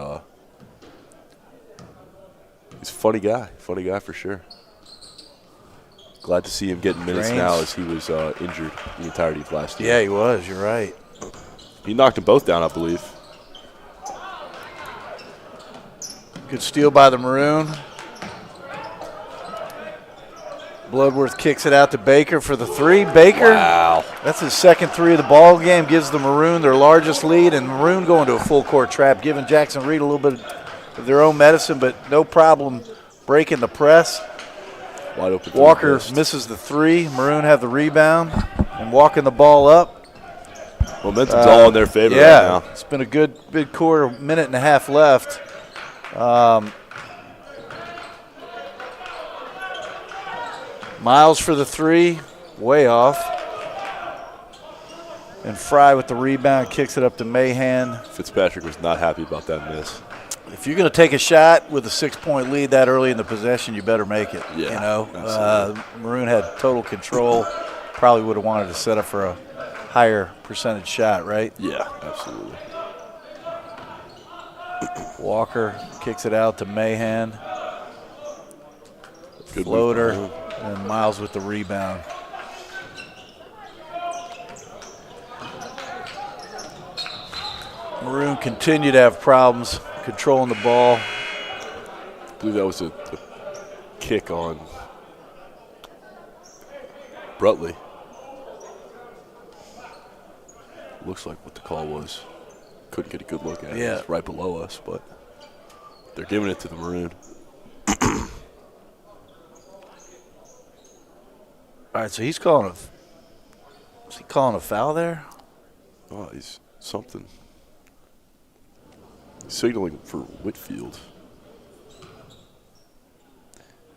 he's a funny guy for sure. Glad to see him getting minutes now, as he was injured the entirety of last year. Yeah, he was. You're right. He knocked them both down, I believe. Good steal by the Maroon. Bloodworth kicks it out to Baker for the 3. Baker. Wow. That's his second 3 of the ball game. Gives the Maroon their largest lead, and Maroon going to a full court trap, giving Jackson Reed a little bit of their own medicine, but no problem breaking the press. Wide open. Walker misses the 3. Maroon have the rebound and walking the ball up. Momentum's all in their favor right now. It's been a good big quarter, minute and a half left. Miles for the 3, way off. And Fry with the rebound, kicks it up to Behan. Fitzpatrick was not happy about that miss. if you're going to take a shot with a 6-point lead that early in the possession, you better make it. Yeah, you know, absolutely. Maroon had total control. Probably would have wanted to set up for a higher percentage shot, right? Yeah, absolutely. Walker kicks it out to Behan. Good Floater, move. and Miles with the rebound. Maroon continue to have problems controlling the ball. I believe that was a kick on Brutley. Looks like what the call was. Couldn't get a good look at it. Yeah. It's right below us, but they're giving it to the Maroon. All right, so he's calling is he calling a foul there? Oh, he's something. Signaling for Whitfield.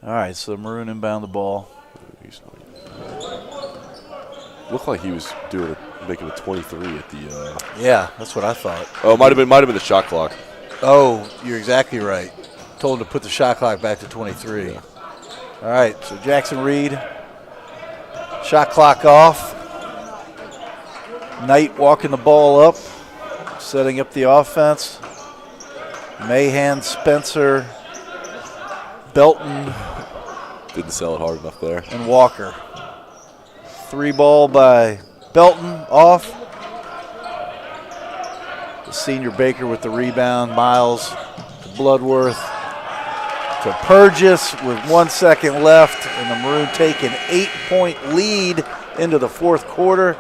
All right, so the Maroon inbound the ball. He's looked like he was making a 23 at the. Yeah, that's what I thought. Oh, might have been the shot clock. Oh, you're exactly right. Told him to put the shot clock back to 23. Yeah. All right, so Jackson Reed, shot clock off. Knight walking the ball up, setting up the offense. Behan, Spencer, Belton, Didn't sell it hard enough there. and Walker. 3 ball by Belton, off. The senior Baker with the rebound. Miles to Bloodworth to Purgis with 1 second left, and the Maroon take an 8-point lead into the fourth quarter.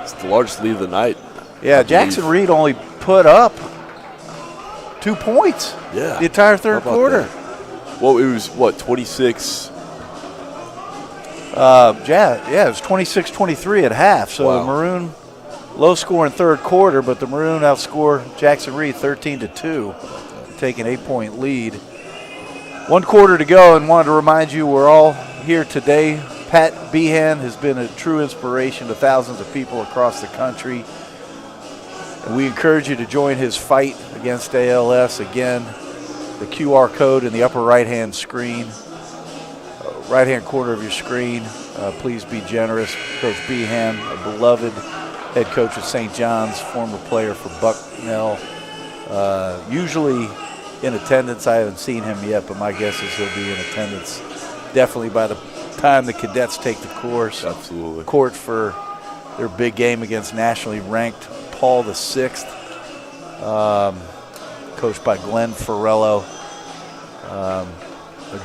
It's the largest lead of the night. Yeah, Jackson Reed only put up 2 points Yeah. the entire third How about quarter. that? Well, it was, 26? It was 26-23 at half. So Wow. the Maroon, low score in third quarter, but the Maroon outscore Jackson Reed 13-2, take an 8-point lead. 1 quarter to go, and wanted to remind you we're all here today. Pat Behan has been a true inspiration to thousands of people across the country. And we encourage you to join his fight against ALS. Again, the QR code in the upper right-hand screen, right-hand corner of your screen. Please be generous. Coach Behan, a beloved head coach at St. John's, former player for Bucknell. Usually in attendance. I haven't seen him yet, but my guess is he'll be in attendance definitely by the time the Cadets take the Absolutely. court for their big game against nationally ranked Paul VI, coached by Glenn Ferrello.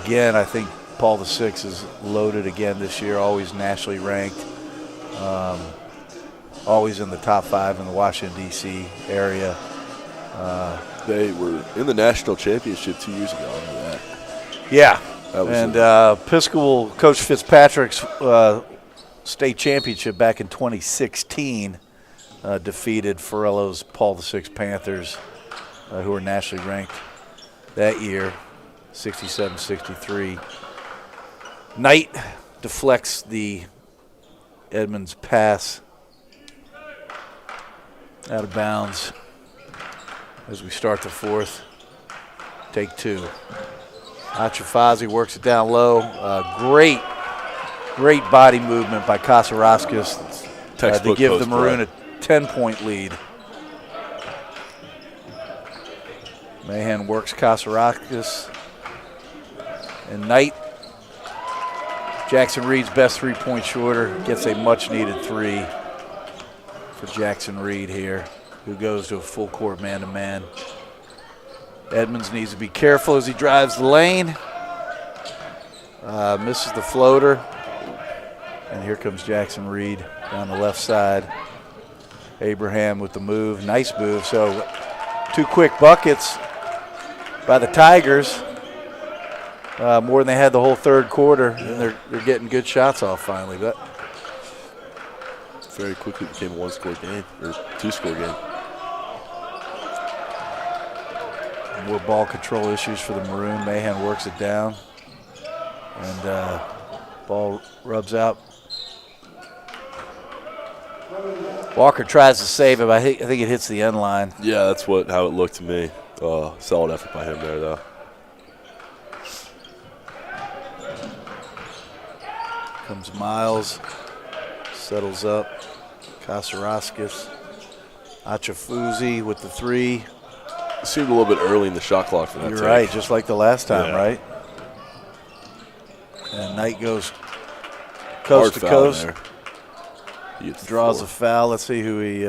Again, I think Paul VI is loaded again this year, always nationally ranked, always in the top 5 in the Washington, D.C. area. They were in the national championship 2 years ago. I remember that. Yeah, That was and Episcopal, Coach Fitzpatrick's state championship back in 2016 defeated Ferrello's Paul VI Panthers, who were nationally ranked that year, 67-63. Knight deflects the Edmonds pass out of bounds as we start the fourth. Take 2. Achafazi works it down low. Great body movement by Kasaraskis to give the Maroon a 10-point lead. Behan works Kasaraskis. And Knight, Jackson Reed's best 3-point shooter, gets a much-needed 3 for Jackson Reed here, who goes to a full court man-to-man. Edmonds needs to be careful as he drives the lane. Misses the floater. And here comes Jackson Reed down the left side. Abraham with the move. Nice move. So 2 quick buckets by the Tigers. More than they had the whole third quarter. And they're getting good shots off finally. But very quickly became a 1-score game, or 2-score game. more ball control issues for the Maroon. Behan works it down. And ball rubs out. Walker tries to save it, but I think it hits the end line. Yeah, that's how it looked to me. Solid effort by him there, though. Comes Miles, settles up. Kasaraskis, Achafuzi with the 3. Seemed a little bit early in the shot clock for that. You're right, just like the last time, Yeah. right? And Knight goes coast to coast. He gets the Draws 4. a foul. Let's see who he.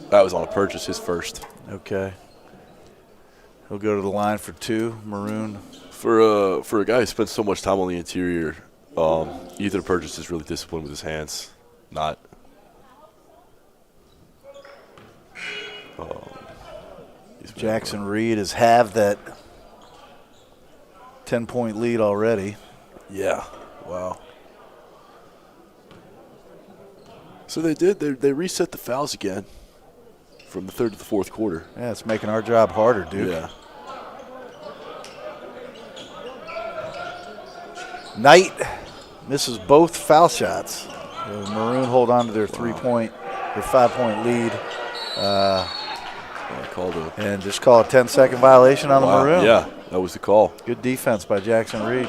That was on a purchase, his first. Okay. He'll go to the line for 2. Maroon. For a guy who spends so much time on the interior, Ethan Purchase is really disciplined with his hands. Not. Jackson Reed has halved that 10-point lead already. Yeah. Wow. So they did. They reset the fouls again from the 3rd to the 4th quarter. Yeah, it's making our job harder, dude. Yeah. Knight misses both foul shots. The Maroon hold on to their 5-point lead. And just call a 10-second violation on the Maroon. Yeah, that was the call. Good defense by Jackson Reed.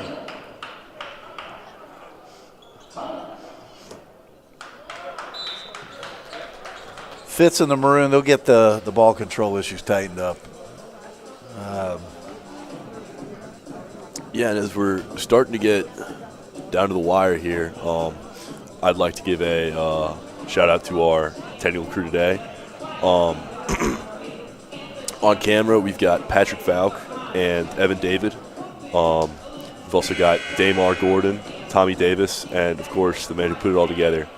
Fitz and the Maroon, they'll get the ball control issues tightened up. Yeah, and as we're starting to get down to the wire here, I'd like to give a shout-out to our technical crew today. On camera, we've got Patrick Falk and Evan David. We've also got Damar Gordon, Tommy Davis, and, of course, the man who put it all together.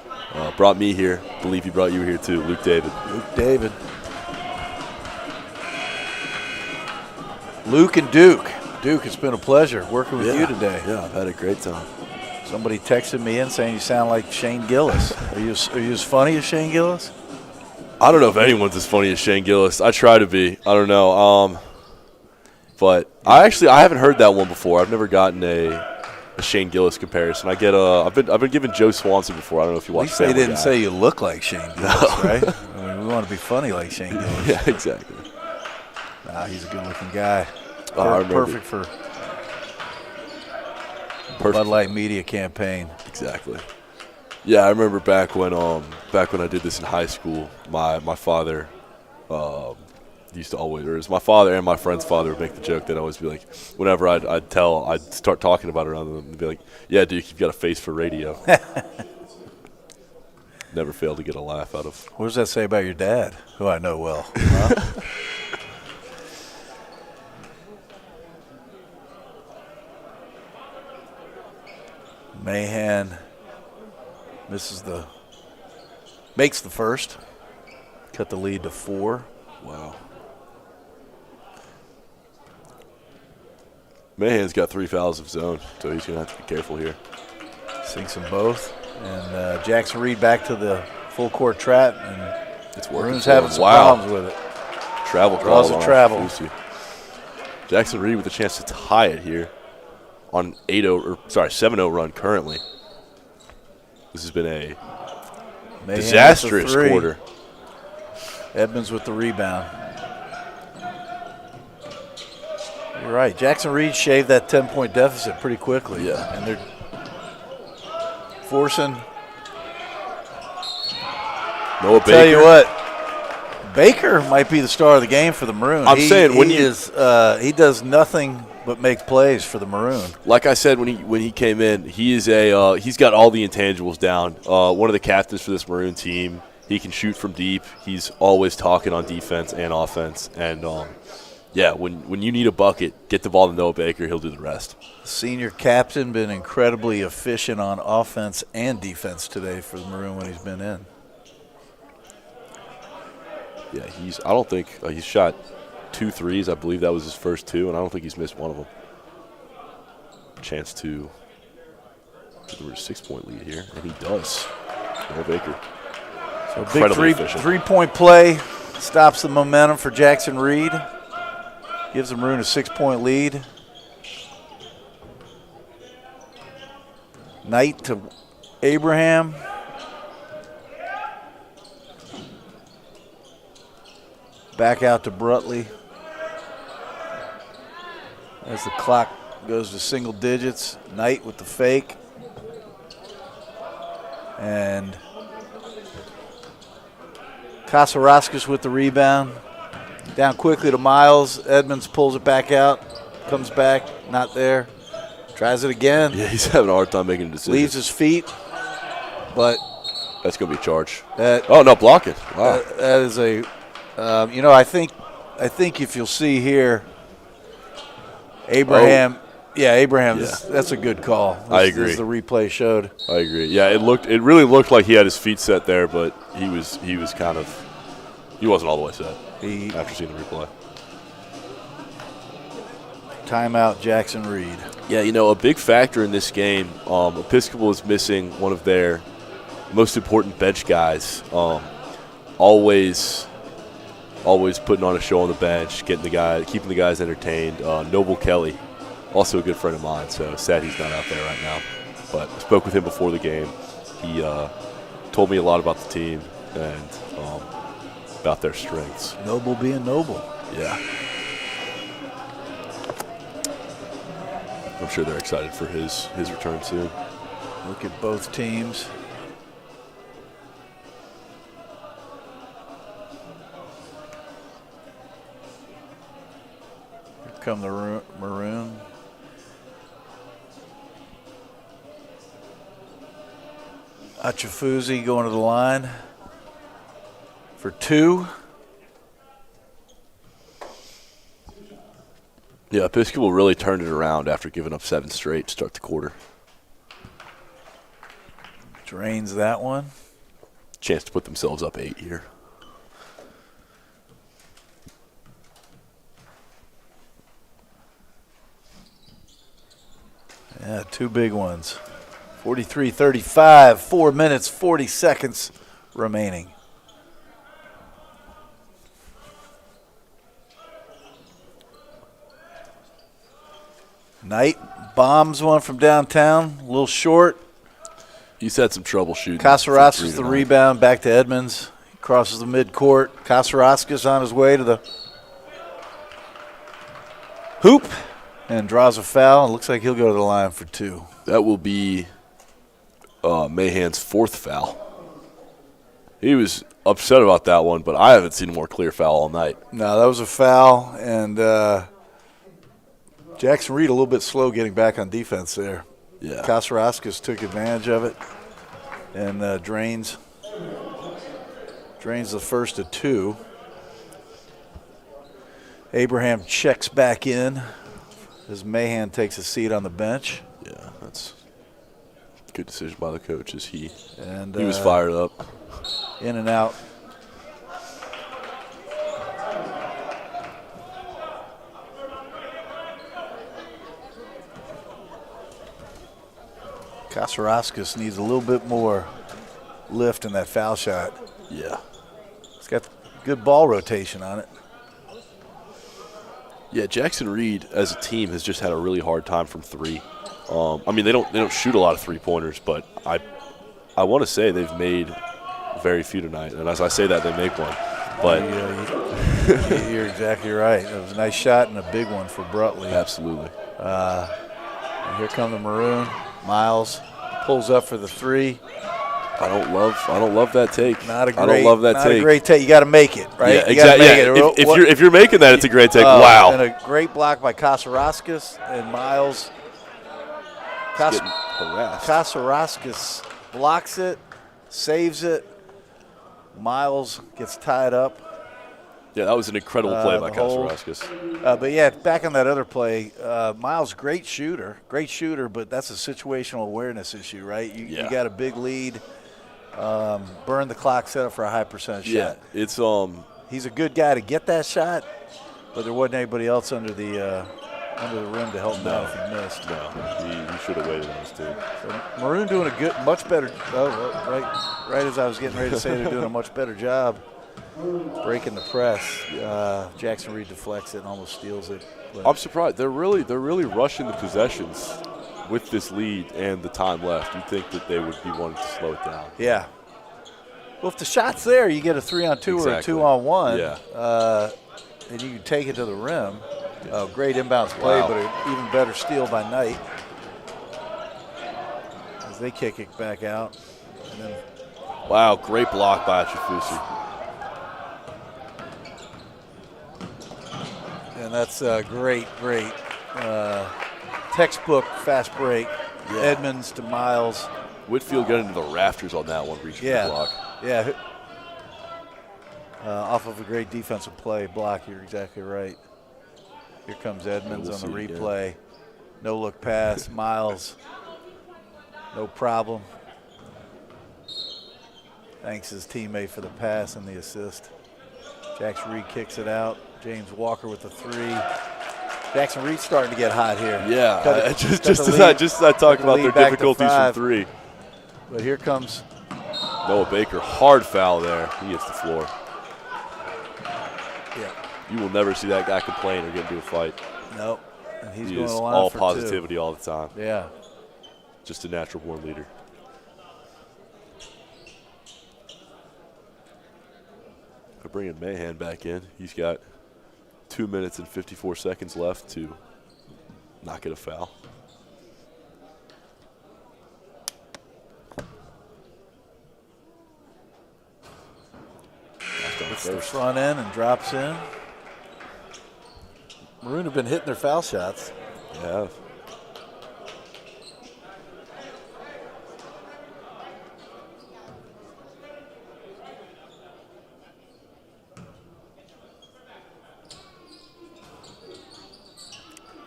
Brought me here. Believe he brought you here, too, Luke David. Luke David. Luke and Duke. Duke, it's been a pleasure working with you today. Yeah, I've had a great time. Somebody texted me in saying you sound like Shane Gillis. Are you as funny as Shane Gillis? I don't know if anyone's as funny as Shane Gillis. I try to be. I don't know. But I haven't heard that one before. I've never gotten a Shane Gillis comparison. I've been given Joe Swanson before. I don't know if you watched. At least they didn't say you look like Shane Gillis, right? I mean, we want to be funny like Shane Gillis. Yeah, exactly. Nah, he's a good-looking guy. Perfect for Bud Light media campaign. Exactly. Yeah, I remember back when I did this in high school, my father used to always, or it was my father and my friend's father would make the joke that I'd always be like, whenever I'd start talking about it around them, they'd be like, "Yeah, Duke, you've got a face for radio." Never failed to get a laugh out of. What does that say about your dad, who I know well? Huh? Behan makes the first, cut the lead to 4. Wow. Behan's got 3 fouls of his own, so he's going to have to be careful here. Sinks them both. And Jackson Reed back to the full court trap, and It's working. Maroon's having some problems with it. Travel Draws call. a travel. Jackson Reed with a chance to tie it here on 7-0 run currently. This has been a Behan disastrous with the 3. quarter. Edmonds with the rebound. You're right. Jackson Reed shaved that 10-point deficit pretty quickly. Yeah. And they're forcing. Noah Baker. Tell you what, Baker might be the star of the game for the Maroon. I'm saying when he does nothing but make plays for the Maroon. Like I said when he came in, he's got all the intangibles down. One of the captains for this Maroon team. He can shoot from deep. He's always talking on defense and offense. And yeah, when you need a bucket, get the ball to Noah Baker. He'll do the rest. Senior captain been incredibly efficient on offense and defense today for the Maroon when he's been in. Yeah, I don't think he's shot 2 threes. I believe that was his first 2, and I don't think he's missed one of them. Chance to get a 6-point lead here, and he does. Noah Baker. So big three-point play stops the momentum for Jackson Reed. Gives the Maroon a 6-point lead. Knight to Abraham. Back out to Brutley. As the clock goes to single digits. Knight with the fake. And Kasaraskis with the rebound. Down quickly to Miles. Edmonds pulls it back out. Comes back. Not there. Tries it again. Yeah, he's having a hard time making a decision. Leaves his feet. But that's going to be a charge. Oh, no, blocking. Wow. That is a I think if you'll see here, Abraham. Yeah, Abraham. Yeah. That's a good call. I agree. As the replay showed. I agree. Yeah, it really looked like he had his feet set there, but he wasn't all the way set after seeing the replay. Timeout, Jackson Reed. Yeah, a big factor in this game, Episcopal is missing one of their most important bench guys. Always putting on a show on the bench, keeping the guys entertained. Noble Kelly, also a good friend of mine, so sad he's not out there right now. But I spoke with him before the game. He told me a lot about the team and about their strengths. Noble being noble. Yeah. I'm sure they're excited for his return soon. Look at both teams. Here come the Maroon. Achafuzi going to the line for 2. Yeah, Episcopal really turned it around after giving up 7 straight to start the quarter. Drains that one. Chance to put themselves up 8 here. Yeah, 2 big ones. 43-35, 4 minutes, 40 seconds remaining. Knight bombs one from downtown, a little short. He's had some trouble shooting. Kasaraskis the rebound, back to Edmonds. He crosses the midcourt. Kasaraskis on his way to the hoop and draws a foul. It looks like he'll go to the line for 2. That will be Behan's 4th foul. He was upset about that one, but I haven't seen a more clear foul all night. No, that was a foul, and Jackson Reed a little bit slow getting back on defense there. Yeah. Kasaraskis took advantage of it and drains the first of 2. Abraham checks back in as Behan takes a seat on the bench. Yeah, that's a good decision by the coach as he was fired up. In and out. Kasaraskis needs a little bit more lift in that foul shot. Yeah. It's got good ball rotation on it. Yeah, Jackson Reed as a team has just had a really hard time from 3. They don't shoot a lot of 3-pointers, but I want to say they've made very few tonight. And as I say that, they make one. But you're exactly right. It was a nice shot and a big one for Brutley. Absolutely. And here come the Maroon. Miles pulls up for the 3. I don't love that take. I don't love that take. Not a great take. You got to make it, right? Yeah, exactly. Yeah. If you're making that, it's a great take. Wow. And a great block by Kasaraskis and Miles. Kasaraskis blocks it, saves it. Miles gets tied up. Yeah, that was an incredible play by Kasaraskis. But, yeah, back on that other play, Miles, great shooter, but that's a situational awareness issue, right? You got a big lead, burn the clock, set up for a high percentage shot. It's he's a good guy to get that shot, but there wasn't anybody else under the rim to help him out if he missed. No, he should have waited on his team. So Maroon doing a much better. Right as I was getting ready to say, they're doing a much better job breaking the press. Jackson Reed deflects it and almost steals it. But I'm surprised. They're really rushing the possessions with this lead and the time left. You'd think that they would be wanting to slow it down. Yeah. Well, if the shot's there, you get a 3-on-2 or a 2-on-1. Yeah. And you can take it to the rim. Great inbounds play, but an even better steal by Knight. As they kick it back out. And then wow, great block by Chifusi. And that's great textbook fast break. Yeah. Edmonds to Miles. Whitfield got into the rafters on that one, reaching the block. Yeah. Off of a great defensive play block, you're exactly right. Here comes Edmonds on the replay. No look pass. Miles, no problem. Thanks his teammate for the pass and the assist. Jackson Reed kicks it out. James Walker with the 3. Jackson Reed's starting to get hot here. Yeah, just as I talk about their difficulties from 3. But here comes Noah Baker, hard foul there. He hits the floor. Yeah. You will never see that guy complain or get into a fight. Nope. And he's he going is to line all for positivity 2. all the time. Yeah. Just a natural born leader. I bring in Behan back in. He's got 2 minutes and 54 seconds left to not get a foul. Hits the front end and drops in. Maroon have been hitting their foul shots. Yeah.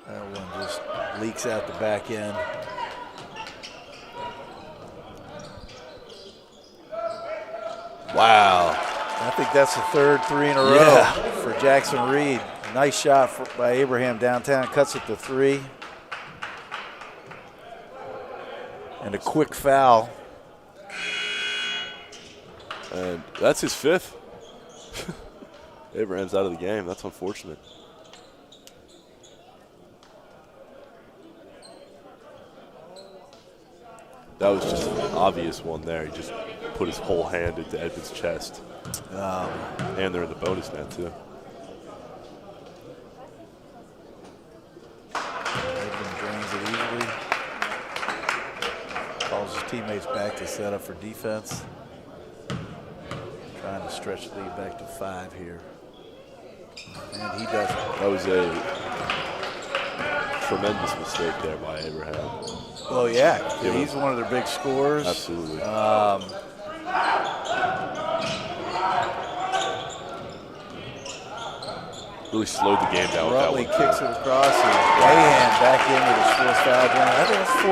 That one just leaks out the back end. Wow. I think that's the third 3 in a row for Jackson Reed. Nice shot by Abraham downtown. Cuts it to 3. And a quick foul. And that's his 5th. Abraham's out of the game. That's unfortunate. That was just an obvious one there. He just put his whole hand into Edmonds' chest. And they're in the bonus net, too. Edmonds drains it easily. Calls his teammates back to set up for defense. Trying to stretch the lead back to 5 here. And he does it. That was a tremendous mistake there by Abraham. Well, yeah, he's one of their big scorers. Absolutely. Really slowed the game down with that one. Kicks it across, and Behan back in with his 4th foul. I think it's 4.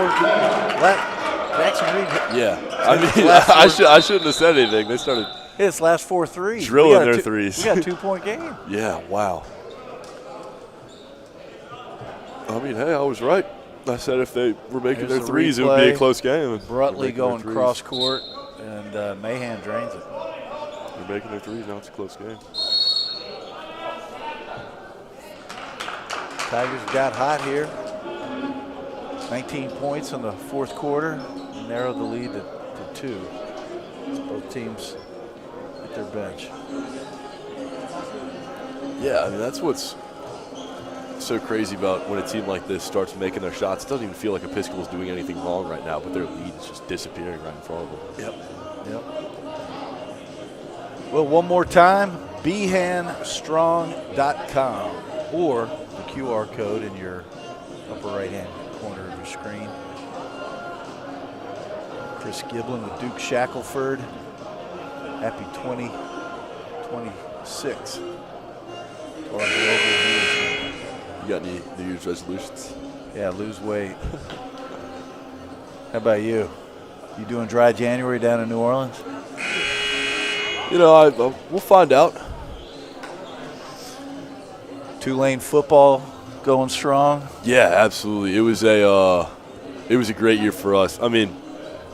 Jackson Reed. Yeah, I mean, I shouldn't have said anything. They started his last 4 threes. Drilling their threes. We got a 2-point game. Yeah, wow. I mean, hey, I was right. I said if they were making their threes, it would be a close game. Brutley going cross court, and Mahan drains it. They're making their threes, now it's a close game. Tigers got hot here. 19 points in the 4th quarter. Narrowed the lead to 2. So both teams at their bench. Yeah, I mean, that's what's so crazy about when a team like this starts making their shots. It doesn't even feel like Episcopal's doing anything wrong right now, but their lead is just disappearing right in front of them. Yep. Well, one more time, behanstrong.com or the QR code in your upper right-hand corner of your screen. Chris Giblin with Duke Shackelford. Happy 2026. You got any New Year's resolutions? Yeah, lose weight. How about you? You doing dry January down in New Orleans? You know, we'll find out. Tulane football going strong. Yeah, absolutely. It was a great year for us. I mean,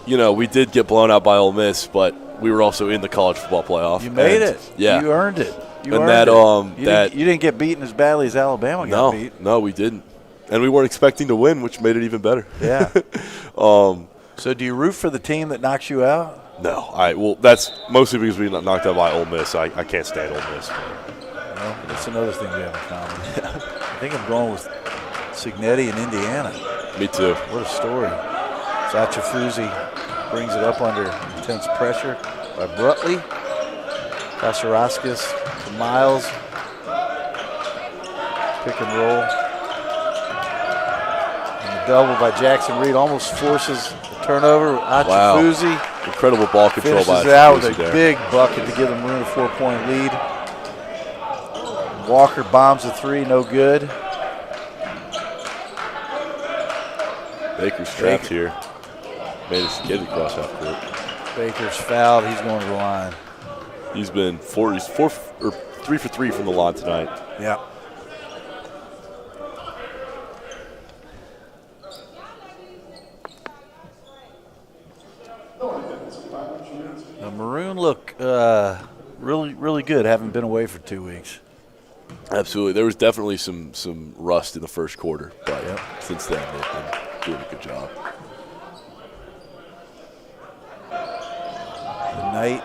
you know, we did get blown out by Ole Miss, but we were also in the college football playoff. You made it. Yeah, you earned it. You didn't get beaten as badly as Alabama got beat. No, we didn't, and we weren't expecting to win, which made it even better. Yeah. So, do you root for the team that knocks you out? No. Well, that's mostly because we got knocked out by Ole Miss. I can't stand Ole Miss. Well, that's another thing we have in common. I think I'm going with Signetti in Indiana. Me too. What a story. Zachafuzi brings it up under intense pressure by Brutley. Kasaraskis to Miles. Pick and roll. And the double by Jackson Reed almost forces the turnover. Achafuzi. Wow. Incredible ball control by finishes it out with a there. big bucket to give the Maroon a 4-point lead. Walker bombs a three, no good. Baker's trapped here. Made us get it across half court. Baker's fouled. He's going to the line. He's 3 for 3 from the line tonight. Yeah. The Maroon look really good. Haven't been away for 2 weeks. Absolutely. There was definitely some rust in the first quarter, but Yep. since then they've been doing a good job. The Knight.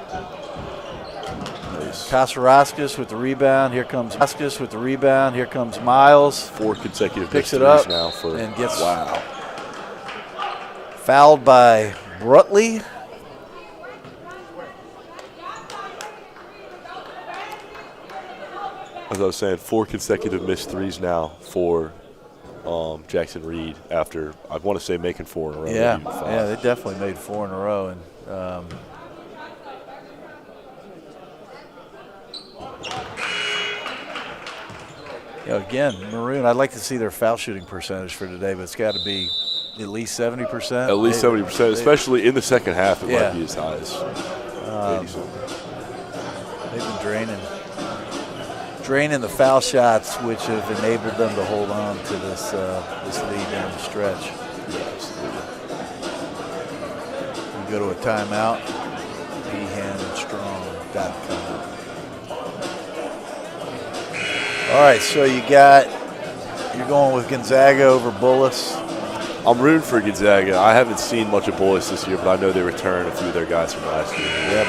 Nice. Kasaraskis with the rebound. Here comes Miles. 4 consecutive Picks missed it up threes now for and gets wow. fouled by Brutley. As I was saying, 4 consecutive missed threes now for Jackson Reed after, I want to say, making 4 in a row. Yeah, maybe 5. yeah, they definitely made 4 in a row. And again, Maroon, I'd like to see their foul shooting percentage for today, but it's got to be at least 70%. At least 70%, especially in the second half, it Yeah. might be as high as 80-something. They've been draining the foul shots, which have enabled them to hold on to this lead down the stretch. We go to a timeout. BehanStrong.com. All right, so you're going with Gonzaga over Bullis. I'm rooting for Gonzaga. I haven't seen much of Bullis this year, but I know they returned a few of their guys from last year. Yeah,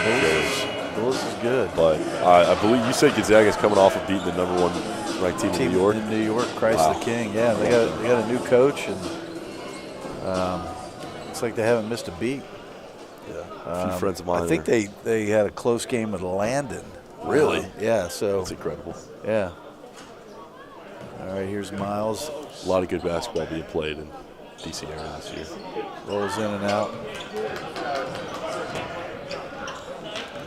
Bullis is good. But I believe you said Gonzaga's coming off of beating the #1 ranked team in New York. In New York, Christ Wow. the King. Yeah, they got a new coach, and looks like they haven't missed a beat. Yeah, a few friends of mine. I think they had a close game with Landon. Really? Yeah. So That's incredible. yeah. All right, here's Miles. A lot of good basketball being played in DC area this year. Rolls in and out.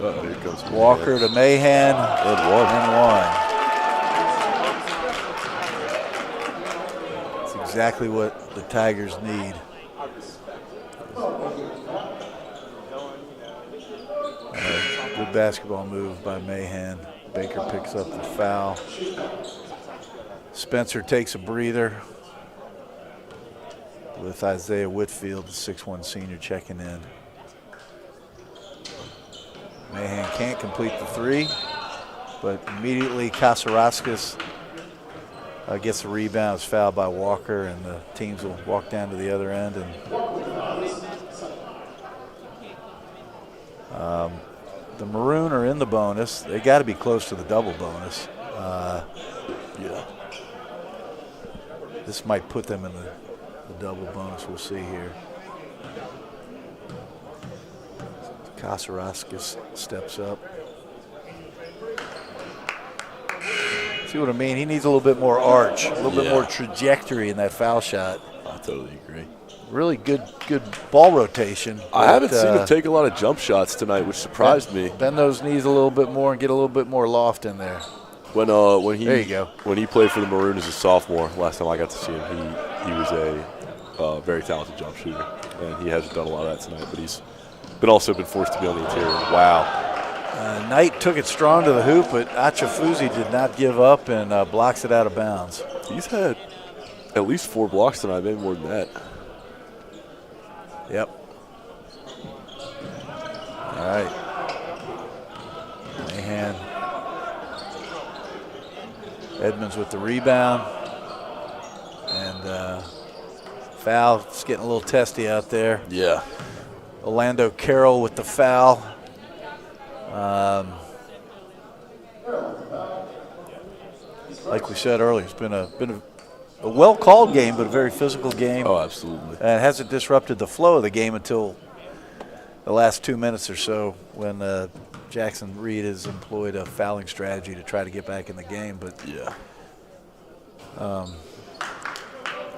Here comes Walker to Mahan. And one. That's exactly what the Tigers need. Good basketball move by Mahan. Baker picks up the foul. Spencer takes a breather with Isaiah Whitfield, the 6'1" senior, checking in. Mahan can't complete the three, but immediately Kasaraskis gets the rebound, is fouled by Walker, and the teams will walk down to the other end. And the Maroon are in the bonus. They got to be close to the double bonus. Yeah. This might put them in the double bonus. We'll see here. Kasaraskis steps up. See what I mean? He needs a little bit more arch, a little bit more trajectory in that foul shot. I totally agree. Really good ball rotation. I haven't seen him take a lot of jump shots tonight, which surprised me. Bend those knees a little bit more and get a little bit more loft in there. When he there you go. When he played for the Maroon as a sophomore, last time I got to see him, he was a very talented jump shooter, and he hasn't done a lot of that tonight. But he's also been forced to be on the interior. Wow. Knight took it strong to the hoop, but Achafuzi did not give up and blocks it out of bounds. He's had at least 4 blocks tonight, maybe more than that. Yep. All right. Mahan. Edmonds with the rebound. And foul. It's getting a little testy out there. Yeah. Orlando Carroll with the foul. Like we said earlier, it's been a well-called game, but a very physical game. Oh, absolutely. And it hasn't disrupted the flow of the game until the last 2 minutes or so when Jackson Reed has employed a fouling strategy to try to get back in the game. But yeah,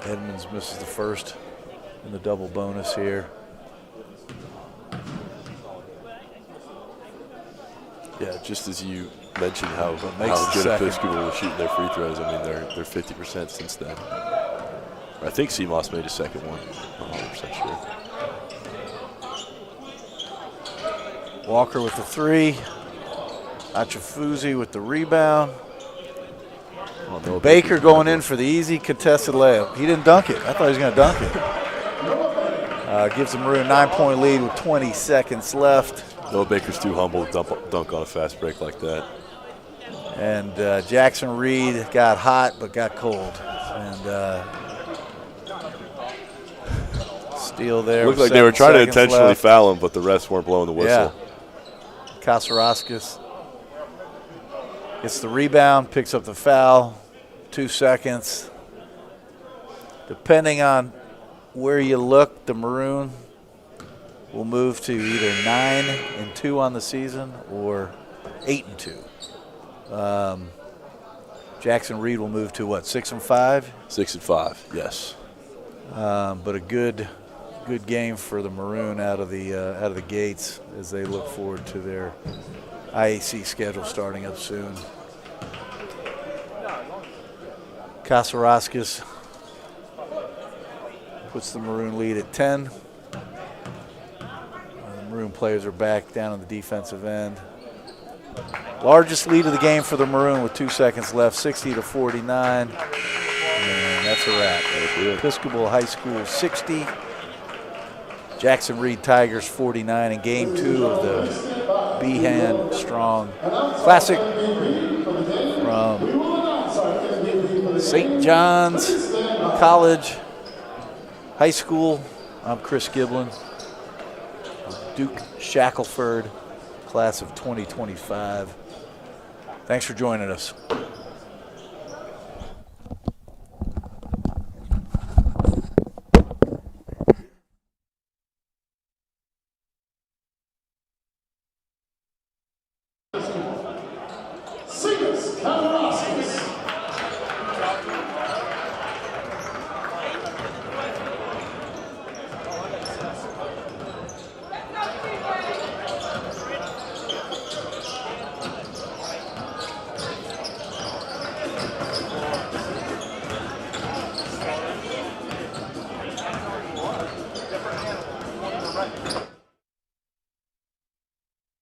Edmonds misses the first in the double bonus here. Yeah, just as you mentioned how makes the good second. Episcopal was shooting their free throws. I mean, they're 50% since then. I think CMOS made a second one. I'm not 100% sure. Walker with the three. Achafuzi with the rebound. Baker going in for the easy contested layup. He didn't dunk it. I thought he was going to dunk it. Gives the Maroon a 9-point lead with 20 seconds left. Noah Baker's too humble to dunk on a fast break like that. And Jackson Reed got hot but got cold. And steal there. Looked like they were trying to intentionally foul him, but the refs weren't blowing the whistle. Yeah. Kasaraskis gets the rebound, picks up the foul. 2 seconds. Depending on where you look, the Maroon will move to either 9-2 on the season or 8-2. Jackson Reed will move to what, 6-5? 6-5, yes. But a good game for the Maroon out of the gates as they look forward to their IAC schedule starting up soon. Kasaraskis puts the Maroon lead at 10. The Maroon players are back down on the defensive end. Largest lead of the game for the Maroon with 2 seconds left, 60-49. And that's a wrap. Episcopal High School 60. Jackson Reed Tigers 49 in game 2 of the Behan Strong Classic from St. John's College High School. I'm Chris Giblin. Duke Shackelford, class of 2025. Thanks for joining us. Right.